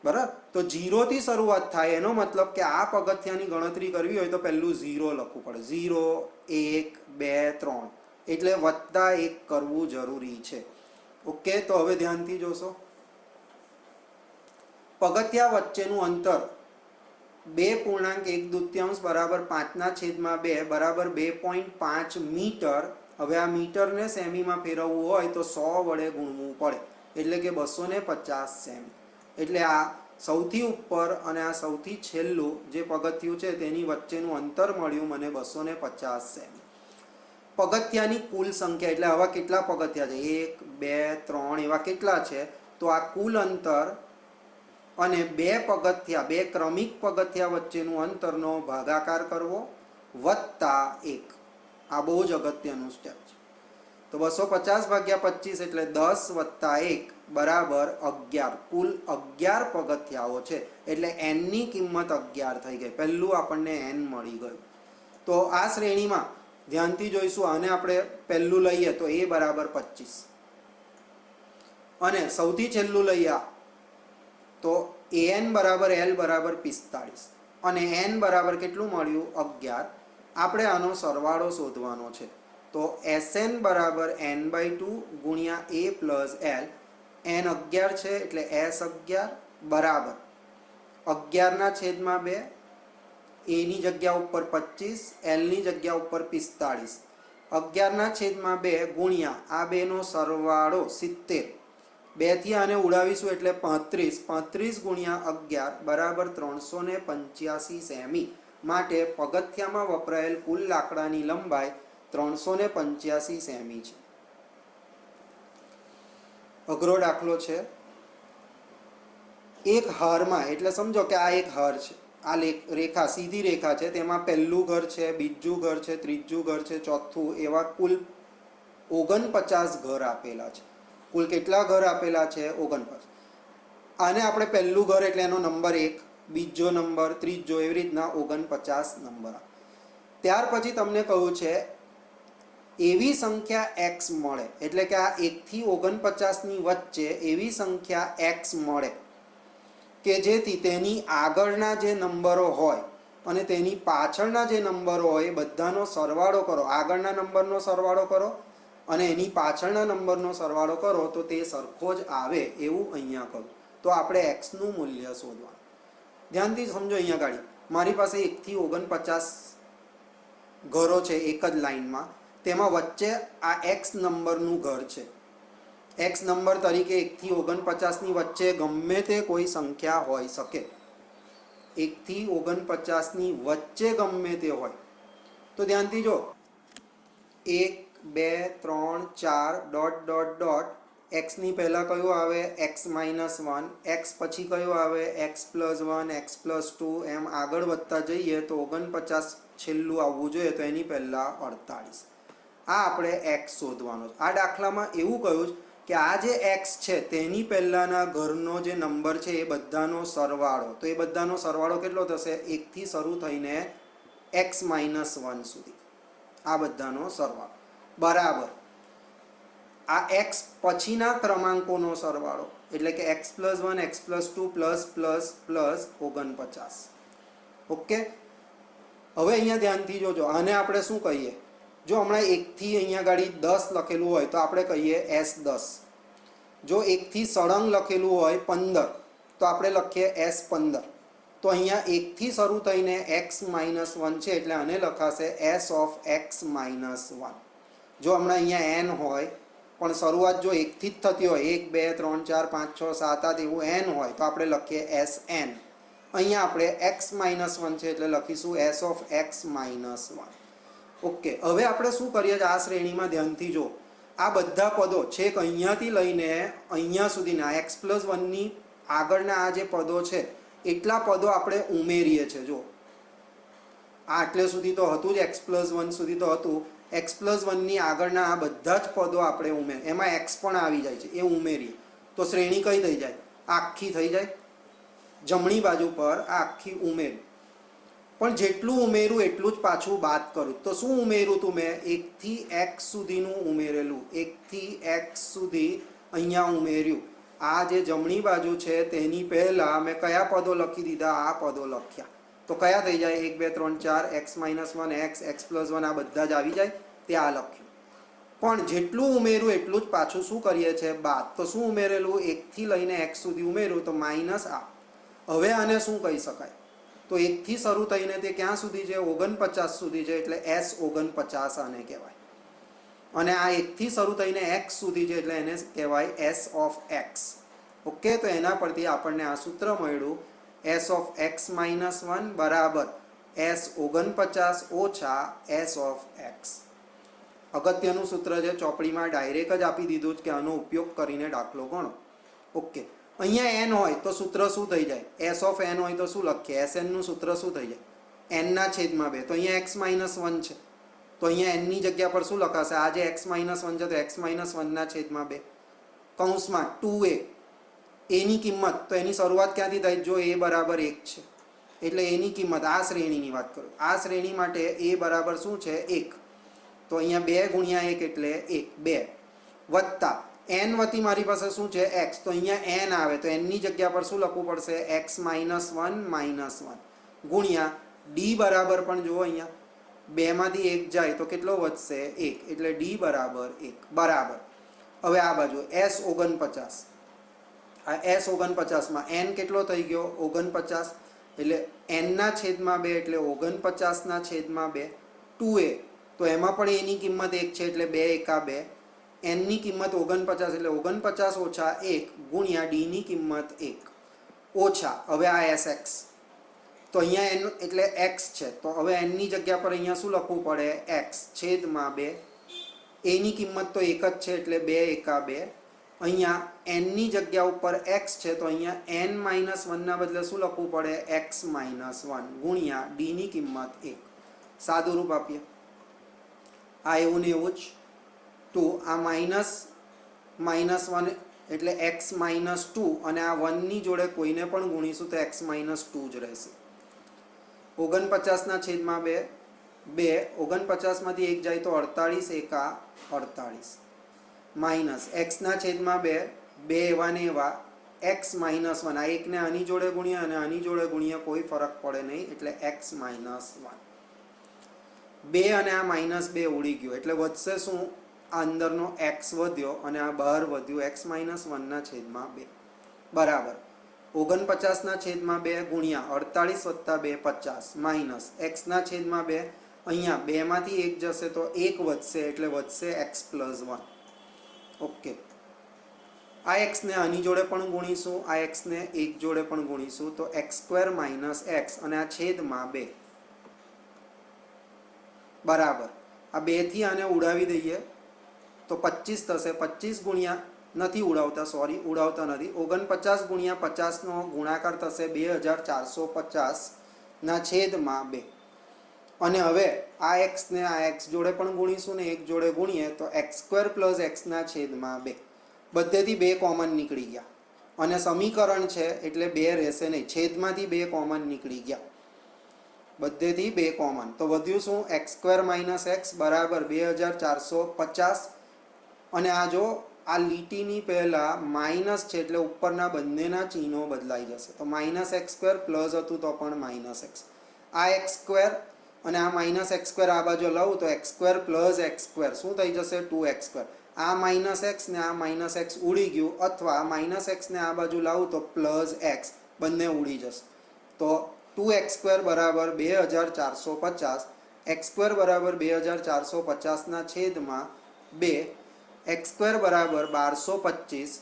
બરાબર? તો 0 થી શરૂઆત થાય, એનો મતલબ કે આ પગથિયાની ગણતરી કરવી હોય તો પહેલું 0 લખવું પડે. 0, 1, 2, 3 એટલે +1 કરવું જરૂરી છે. ઓકે, તો હવે ધ્યાનથી જોશો. પગથિયા વચ્ચેનું અંતર 2.1 બરાબર 5/2 બરાબર 2.5 મીટર. હવે આ મીટરને સેમીમાં ફેરવવું હોય તો 100 વડે ગુણવું પડે, એટલે કે 250 સેમી. એટલે આ સૌથી ઉપર અને આ સૌથી છેલ્લું જે પગથિયું છે તેની વચ્ચેનું અંતર મળ્યું મને 250 સેમી. પગથિયાની કુલ સંખ્યા એટલે આવા કેટલા પગથિયા છે? 1, 2, 3 એવા કેટલા છે? તો આ કુલ અંતર અને બે પગથિયા, બે ક્રમિક પગથિયા વચ્ચેનું અંતરનો ભાગાકાર કરવો વત્તા 1. આ બહુ જ અગત્યનું સ્ટેપ છે. તો 250 ભાગ્યા 25 એટલે 10 વત્તા 1 બરાબર 11. કુલ 11 પગથિયાઓ છે એટલે n ની કિંમત 11 થઈ ગઈ. પહેલું આપણને n મળી ગયું. તો આ શ્રેણીમાં ધ્યાનથી જોઈશું. આને આપણે પહેલું લઈએ તો a બરાબર 25 અને સૌથી છેલ્લું લઈએ તો an બરાબર l બરાબર 45 અને n બરાબર કેટલું મળ્યું? 11. આપણે આનો સરવાળો શોધવાનો છે. તો Sn બરાબર n/2 ગુણ્યા a પ્લસ l. n 11 છે એટલે S11 બરાબર 11/2. a ની જગ્યા ઉપર 25, l ની જગ્યા ઉપર 45. 11/2 ગુણ્યા આ બેનો સરવાળો 70. 2 થી આને ઉડાવીશું એટલે 35. 35 ગુણ્યા 11 બરાબર 385 સેમી. માટે પગથિયામાં વપરાયેલ કુલ લાકડાની લંબાઈ 385 સેમી છે. અઘરો દાખલો છે. એક હારમાં, એટલે સમજો કે આ એક હાર છે. આ રેખા સીધી રેખા છે, તેમાં પહેલું ઘર છે, બીજું ઘર છે, ત્રીજું ઘર છે, ચોથું, એવા કુલ 49 ઘર આપેલા છે. કુલ કેટલા ઘર આપેલા છે? 49. આને આપણે પહેલું ઘર એટલે એનો નંબર 1, બીજો નંબર, ત્રીજો, એવી રીતના 49 નંબર. ત્યાર પછી તમને કહ્યું છે એવી સંખ્યા x મળે, એટલે કે આ 1 થી 49 ની વચ્ચે એવી સંખ્યા x મળે કે જેથી તેની આગળના જે નંબરો હોય અને તેની પાછળના જે નંબરો હોય એ બધાનો સરવાળો કરો. આગળના નંબરનો સરવાળો કરો અને એની પાછળના નંબરનો સરવાળો કરો તો તે સરખો જ આવે એવું અહીંયા કહ્યું. તો આપણે x નું મૂલ્ય શોધવાનું. ધ્યાનથી સમજો. અહીંયા ગાડી મારી પાસે 1 થી 49 ઘરો છે એક જ લાઈનમાં. તેમાં વચ્ચે આ x નંબરનું ઘર છે. x નંબર તરીકે 1 થી 49 ની વચ્ચે ગમે તે કોઈ સંખ્યા હોઈ શકે. 1 થી 49 ની વચ્ચે ગમે તે હોય. તો ધ્યાનથી જો, 1, 2, 3, 4 ડોટ ડોટ ડોટ. x ની પહેલાં કયું આવે? x - 1. x પછી કયું આવે? x + 1, x + 2. એમ આગળ વધતા જઈએ તો 49 છેલ્લું આવવું જોઈએ, તો એની પહેલાં 48. આ આપણે x શોધવાનો છે. આ દાખલામાં એવું કહ્યું કે આ જે x છે તેની પહેલાના ઘરનો જે નંબર છે એ બધાનો સરવાળો, તો એ બધાનો સરવાળો કેટલો થશે? 1 થી શરૂ થઈને x - 1 સુધી, આ બધાનો સરવાળો બરાબર આ x પછીના ક્રમાંકોનો સરવાળો, એટલે કે x + 1 x + 2 પ્લસ 49. ઓકે, હવે અહીંયા ધ્યાનથી જોજો. આને આપણે શું કહીએ? જો હમણાં 1 થી અહીંયા ગાડી 10 લખેલું હોય તો આપણે કહીએ S10. જો 1 થી સળંગ લખેલું હોય 15 તો આપણે લખીએ S15. તો અહીંયા 1 થી શરૂ થઈને x - 1 છે એટલે આને લખાશે S of x - 1. જો હમણાં અહીંયા n હોય પણ શરૂઆત જો 1 થી જ થતી હોય, 1 2 3 4 5 6 7 8 એવું n હોય તો આપણે લખીએ Sn. અહીંયા આપણે x - 1 છે એટલે લખીશું S of x - 1. ઓકે, હવે આપણે શું કરીએ? આ શ્રેણીમાં ધ્યાનથી જો, આ બધા પદો છેક અહીંયાથી લઈને અહીંયા સુધીના x + 1 ની આગળના આ જે પદો છે એટલા પદો આપણે ઉમેરીએ છીએ. જો આટલે સુધી તો હતું જ, x + 1 સુધી તો હતું. x + 1 ની આગળના આ બધા જ પદો આપણે ઉમેરીએ, એમાં x પણ આવી જાય છે, એ ઉમેરીએ તો શ્રેણી કઈ થઈ જાય? આખી થઈ જાય. જમણી બાજુ પર આ આખી ઉમેરી, પણ જેટલું ઉમેરું એટલું જ પાછું બાદ કરું. તો શું ઉમેરું તું મેં? 1 થી x સુધીનું ઉમેરેલું, 1 થી x સુધી અહીંયા ઉમેર્યું. આ જે જમણી બાજુ છે તેની પહેલાં મેં કયા પદો લખી દીધા? આ પદો લખ્યા. તો કયા થઈ જાય? 1 2 3 4 x - 1 x x + 1 આ બધા જ આવી જાય, તે આ લખ્યું. પણ જેટલું ઉમેરું એટલું જ પાછું શું કરીએ છીએ? બાદ. તો શું ઉમેરેલું? 1 થી લઈને x સુધી ઉમેર્યું તો માઇનસ આ. હવે આને શું કહી શકાય? તો 1 થી શરૂ થઈને તે ક્યાં સુધી છે? 49 સુધી છે એટલે S49 આને કહેવાય. અને આ 1 થી શરૂ થઈને x સુધી છે એટલે એને કહેવાય S of x. ઓકે, તો એના પરથી આપણને આ સૂત્ર મળ્યું, S of x - 1 બરાબર S49 ઓછા S of x. અગત્યનું સૂત્ર છે, ચોપડીમાં ડાયરેક્ટ જ આપી દીધું કે આનો ઉપયોગ કરીને દાખલો ગણો. ઓકે, અહીંયા n હોય તો સૂત્ર શું થઈ જાય? S of n હોય તો શું લખીએ? Sn નું સૂત્ર શું થઈ જાય? n ના છેદમાં 2. તો અહીંયા x - 1 છે તો અહીંયા n ની જગ્યા પર શું લખાશે? આ જે x - 1 છે તો x - 1 ના છેદમાં 2 કૌંસમાં 2a. એની કિંમત, તો એની શરૂઆત ક્યાંથી થાય? જો a બરાબર 1 છે એટલે એની કિંમત, આ શ્રેણીની વાત કરું, આ શ્રેણી માટે a બરાબર શું છે? 1. તો અહીંયા 2 ગુણ્યા 1 એટલે 1 2 વત્તા n વતી મારી પાસે શું છે? x. તો અહીંયા n આવે તો n ની જગ્યા પર શું લખવું પડશે? x - 1 ગુણ્યા d બરાબર, પણ જુઓ અહીંયા 2 માંથી 1 જાય તો કેટલો વધશે? 1. એટલે d બરાબર 1 બરાબર. હવે આ બાજુ S49. આ S49 માં n કેટલો થઈ ગયો? 49. એટલે n ના છેદમાં 2 એટલે 49 ના છેદમાં 2 2a. તો એમાં પણ એની કિંમત 1 છે એટલે 2 એકા 2. n ની કિંમત 49 એટલે 49 ઓછા 1 ગુણ્યા d ની કિંમત 1 ઓછા, હવે આ sx. તો અહીંયા n એટલે x છે તો હવે n ની જગ્યા પર અહીંયા શું લખવું પડે? x છેદમાં 2. a ની કિંમત તો 1 જ છે એટલે 2 એકા 2. અહીંયા n ની જગ્યા ઉપર x છે તો અહીંયા n - 1 ના બદલે શું લખવું પડે? x - 1 ગુણ્યા d ની કિંમત 1. સાદું રૂપ આપીએ. આ એવું ને એવું જ 2. આ -1 એટલે x - 2 અને આ 1 ની જોડે કોઈને પણ ગુણીશું તો x - 2 જ રહેશે. 49 ના છેદમાં 2 2. 49 માંથી 1 જાય તો 48 એકા 48 માઇનસ x ના છેદમાં 2 2 એવા ને એવા x - 1. આ એકને આની જોડે ગુણ્યા અને આની જોડે ગુણ્યા કોઈ ફરક પડે નહીં એટલે x - 1. 2 અને આ -2 ઉડી ગયો એટલે વધશે શું? આ અંદરનો x વધ્યો અને આ બહાર વધ્યું x - 1 ના છેદમાં 2 બરાબર 49 ના છેદમાં 2 ગુણ્યા 48 વત્તા 2 50 માઇનસ x ના છેદમાં 2. અહીંયા 2 માંથી 1 જશે તો 1 વધશે એટલે વધશે x + 1. ઓકે, આ x ને આની જોડે પણ ગુણીશું, આ x ને 1 જોડે પણ ગુણીશું તો x² - x અને આ છેદમાં 2 બરાબર. આ 2 થી આને ઉડાવી દઈએ તો 25 થશે. 25 ગુણ્યા નથી ઉડાવતા, સોરી ઉડાવતા નથી, 49 ગુણ્યા 50 નો ગુણાકાર થશે 2450 ના છેદમાં 2. અને હવે આ એક્સ ને આ એક્સ જોડે પણ ગુણીશું ને એક જોડે ગુણીએ તો એક્સ સ્ક્વેર પ્લસ એક્સના છેદમાં 2. બધેથી 2 કોમન નીકળી ગયા અને સમીકરણ છે એટલે 2 રહેશે નહીં, છેદમાંથી 2 કોમન નીકળી ગયા, બધેથી 2 કોમન. તો વધ્યું શું? એક્સ સ્ક્વેર માઇનસ એક્સ બરાબર 2450. અને આ જો આ લીટીની પહેલાં માઇનસ છે એટલે ઉપરના બંનેના ચિહ્નો બદલાઈ જશે. તો માઇનસ એક્સ સ્ક્વેર પ્લસ હતું તો પણ માઇનસ એક્સ. આ એક્સ સ્ક્વેર અને આ માઇનસ એક્સ સ્ક્વેર આ બાજુ લઉં તો x square plus x square શું થઈ જશે? 2x square. આ માઇનસ એક્સ ને આ માઇનસ એક્સ ઉડી ગયું, અથવા માઇનસ એક્સને આ બાજુ લાવું તો પ્લસ એક્સ, બંને ઉડી જશે. તો 2x સ્ક્વેર બરાબર 2450, એક્સ સ્ક્વેર બરાબર 2450ના છેદમાં 2, એક્સ સ્ક્વેર બરાબર 1225,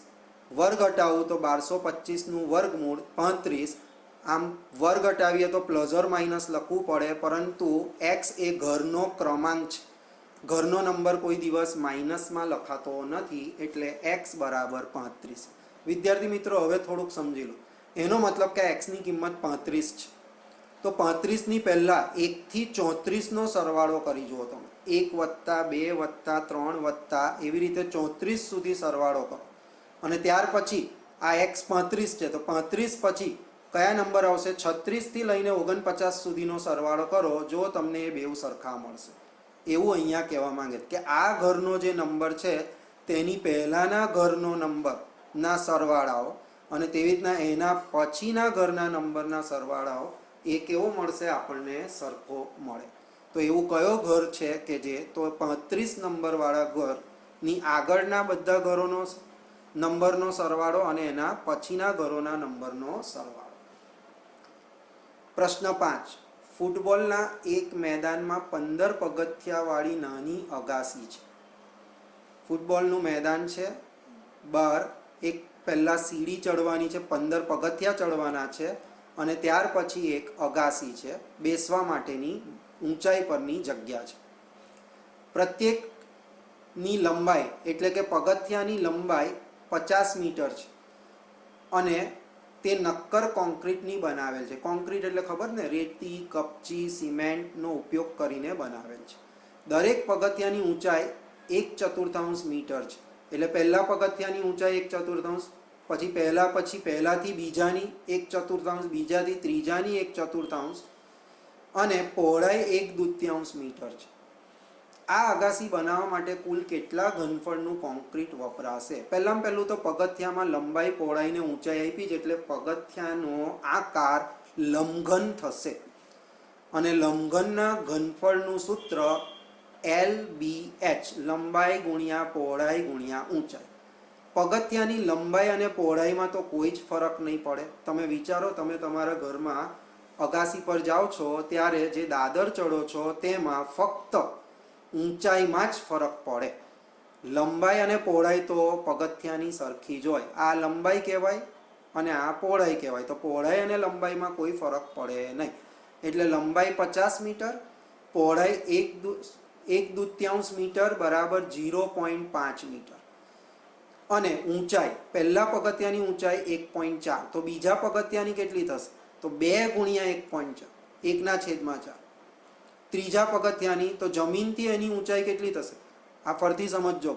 વર્ગ હટાવું તો 1225નું વર્ગમૂળ 35. આમ વર્ગ હટાવીએ તો પ્લસ ઓર માઇનસ લખવું પડે, પરંતુ એક્સ એ ઘરનો ક્રમાંક છે, ઘરનો નંબર કોઈ દિવસ માઇનસમાં લખાતો નથી, એટલે એક્સ બરાબર 35. વિદ્યાર્થી મિત્રો હવે થોડુંક સમજી લો. એનો મતલબ કે એક્સની કિંમત 35 છે. તો 35ની પહેલાં 1થી 34નો સરવાળો કરી જુઓ તમે. 1 વત્તા 2 વત્તા 3 વત્તા એવી રીતે 34 સુધી સરવાળો કરો, અને ત્યાર પછી આ એક્સ 35 છે તો 35 પછી કયા નંબર આવશે? 36થી લઈને 49 સુધીનો સરવાળો કરો, જો તમને એ બેઉ સરખા મળશે. એવું અહીંયા કહેવા માંગે કે આ ઘરનો જે નંબર છે તેની પહેલાંના ઘરનો નંબરના સરવાળાઓ અને તેવી રીતના એના પછીના ઘરના નંબરના સરવાળાઓ એ કેવો મળશે? આપણને સરખો મળે. તો એવું કયો ઘર છે કે જે? તો 35 નંબરવાળા ઘરની આગળના બધા ઘરોનો નંબરનો સરવાળો અને એના પછીના ઘરોના નંબરનો સરવાળો. પ્રશ્ન 5. ફૂટબોલના એક મેદાનમાં 15 પગથિયાવાળી નાની અગાસી છે. ફૂટબોલનું મેદાન છે, બહાર એક પહેલાં સીડી ચડવાની છે, 15 પગથિયા ચડવાના છે, અને ત્યાર પછી એક અગાસી છે, બેસવા માટેની ઊંચાઈ પરની જગ્યા છે. પ્રત્યેકની લંબાઈ એટલે કે પગથિયાની લંબાઈ 50 મીટર છે અને તે નક્કર કોન્ક્રીટની બનાવેલ છે. કોન્ક્રીટ એટલે ખબર ને, રેતી, કપચી, સિમેન્ટનો ઉપયોગ કરીને બનાવેલ છે. દરેક પગથિયાની ઊંચાઈ 1/4 મીટર છે. એટલે પહેલા પગથિયાની ઊંચાઈ 1/4, પછી પહેલાથી બીજાની 1/4, બીજાથી ત્રીજાની 1/4 અને પહોળાઈ 1/2 મીટર છે. આ અગાસી બનાવવા માટે કુલ કેટલા ઘનફળનું કોન્ક્રીટ વપરાશે? પહેલાં પહેલું તો પગથિયામાં લંબાઈ, પહોળાઈને ઊંચાઈ આપી છે એટલે પગથિયાનો આકાર લંબઘન થશે, અને લંબઘનના ઘનફળનું સૂત્ર LBH, લંબાઈ ગુણ્યા પહોળાઈ ગુણ્યા ઊંચાઈ. પગથિયાની લંબાઈ અને પહોળાઈમાં તો કોઈ જ ફરક નહીં પડે. તમે વિચારો, તમે તમારા ઘરમાં અગાસી પર જાઓ છો ત્યારે જે દાદર ચડો છો તેમાં ફક્ત ઊંચાઈમાં જ ફરક પડે. લંબાઈ અને પહોળાઈ તો પગથિયાની સરખી જ હોય. આ લંબાઈ કહેવાય અને આ પહોળાઈ કહેવાય. તો પહોળાઈ અને લંબાઈમાં કોઈ ફરક પડે નહીં. એટલે લંબાઈ 50 મીટર, પહોળાઈ 1/2 મીટર બરાબર 0.5 મીટર, અને ઊંચાઈ પહેલા પગથિયાની ઊંચાઈ 1.4. તો બીજા પગથિયાની કેટલી થશે? તો 2 ગુણ્યા 1.4, 1/4. ત્રીજા પગથિયાની તો જમીનથી એની ઊંચાઈ કેટલી થશે? આ ફરતી સમજજો.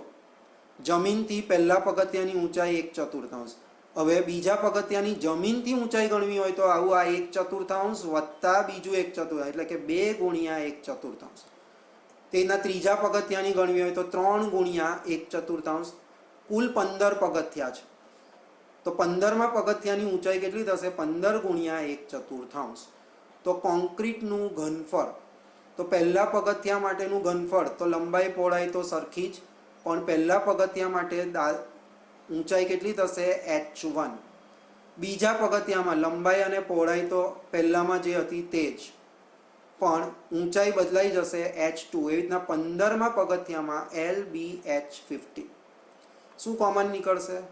જમીનથી પહેલા પગથિયાની ઊંચાઈ 1/4. હવે બીજા પગથિયાની જમીનથી ઊંચાઈ ગણવી હોય તો આવું આ 1/4 વત્તા બીજું 1/4, એટલે કે 2 ગુણ્યા 1/4. તેના ત્રીજા પગથિયાની ગણવી હોય તો 3 ગુણ્યા 1/4. કુલ 15 પગથિયા છે. તો 15મા પગથિયાની ઊંચાઈ કેટલી થશે? 15 ગુણ્યા 1/4. તો કોન્ક્રીટનું ઘનફળ, તો પહેલા પગથિયા માટેનું ઘનફળ તો લંબાઈ પહોળાઈ તો સરખી જ, પણ પહેલા પગથિયા માટે ઊંચાઈ કેટલી થશે? h1. બીજા પગથિયામાં લંબાઈ અને પહોળાઈ તો પહેલામાં જે હતી તે જ, પણ ઊંચાઈ બદલાઈ જશે h2. એવી રીતના 15મા પગથિયામાં LBH50. શું કોમન નીકળશે?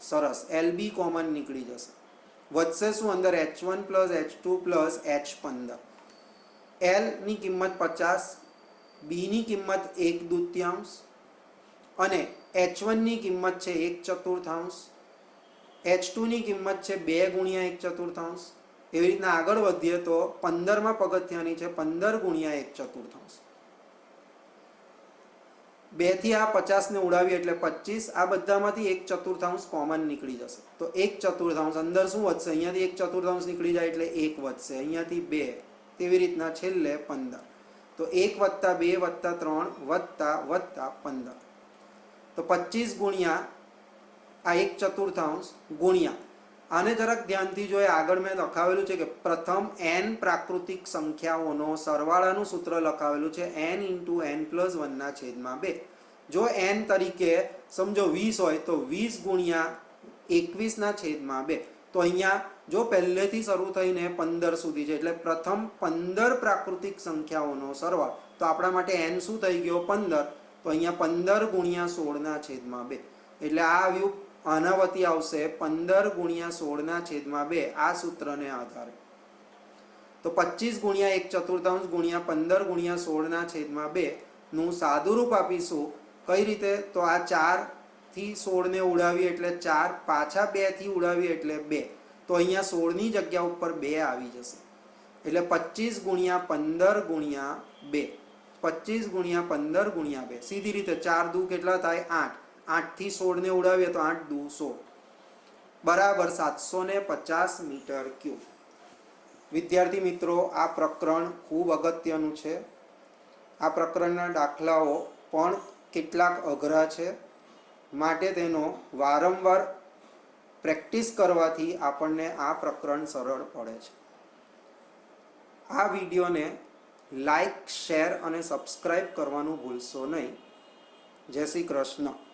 સરસ, LB કોમન નીકળી જશે. વધશે શું અંદર? h1 plus h2 plus h15. L ની કિંમત 50, B ની કિંમત 1/2 અને h1 ની કિંમત છે 1/4, h2 ની કિંમત છે 2 ગુણ્યા 1/4. એવી રીતના આગળ વધીએ તો 15માં પગથિયાની છે 15 ગુણ્યા 1/4. 2 થી આ 50 ને ઉડાવીએ એટલે 25. આ બધામાંથી 1/4 કોમન નીકળી જશે. તો 1/4 અંદર શું વધશે? અહીંયાથી 1/4 નીકળી જાય એટલે 1 વધશે, અહીંયાથી 2, તેવી રીતના છેલ્લે 15. તો 1 + 2 + 3 + 15. તો 25 ગુણ્યા આ 1/4 ગુણ્યા આને જરાક ધ્યાનથી જોઈએ. આગળ મેં લખાવેલું છે કે પ્રથમ n પ્રાકૃતિક સંખ્યાઓનો સરવાળાનું સૂત્ર લખાવેલું છે n × n + 1/2. જો n તરીકે સમજો 20 હોય તો 20 ગુણ્યા 21/2. તો અહીંયા જો પહેલેથી શરૂ થઈને 15 સુધી છે એટલે પ્રથમ 15 પ્રાકૃતિક સંખ્યાઓનો સરવાળો. તો આપણા માટે n શું થઈ ગયો? 15. તો અહીંયા 15 ગુણ્યા 16/2. એટલે આ આવ્યું, આના વતી આવશે 15 ગુણ્યા 16/2 આ સૂત્રને આધારે. તો 25 ગુણ્યા 1/4 ગુણ્યા 15 ગુણ્યા 16/2 નું સાદુરૂપ આપીશું. કઈ રીતે? તો આ 4 થી 16 ને ઉડાવીએ એટલે 4, પાછા 2 થી ઉડાવીએ એટલે 2. તો અહીંયા 16 ની જગ્યા ઉપર 2 આવી જશે. એટલે 25 ગુણ્યા 15 ગુણ્યા 2. 25 ગુણ્યા 15 ગુણ્યા 2. સીધી રીતે 4 દુ કેટલા થાય? 8. 8 થી 16 ને ઉડાવીએ તો 8 દુ 16 બરાબર 750 મીટર ક્યુબ. વિદ્યાર્થી મિત્રો, આ પ્રકરણ ખૂબ અગત્યનું છે. આ પ્રકરણના દાખલાઓ પણ કેટલાક અઘરા છે, માટે તેનો વારંવાર પ્રેક્ટિસ કરવાથી આપણને આ પ્રકરણ સરળ પડે છે. આ વિડીયોને લાઈક, શેર અને સબસ્ક્રાઈબ કરવાનું ભૂલશો નહીં. જય શ્રી કૃષ્ણ.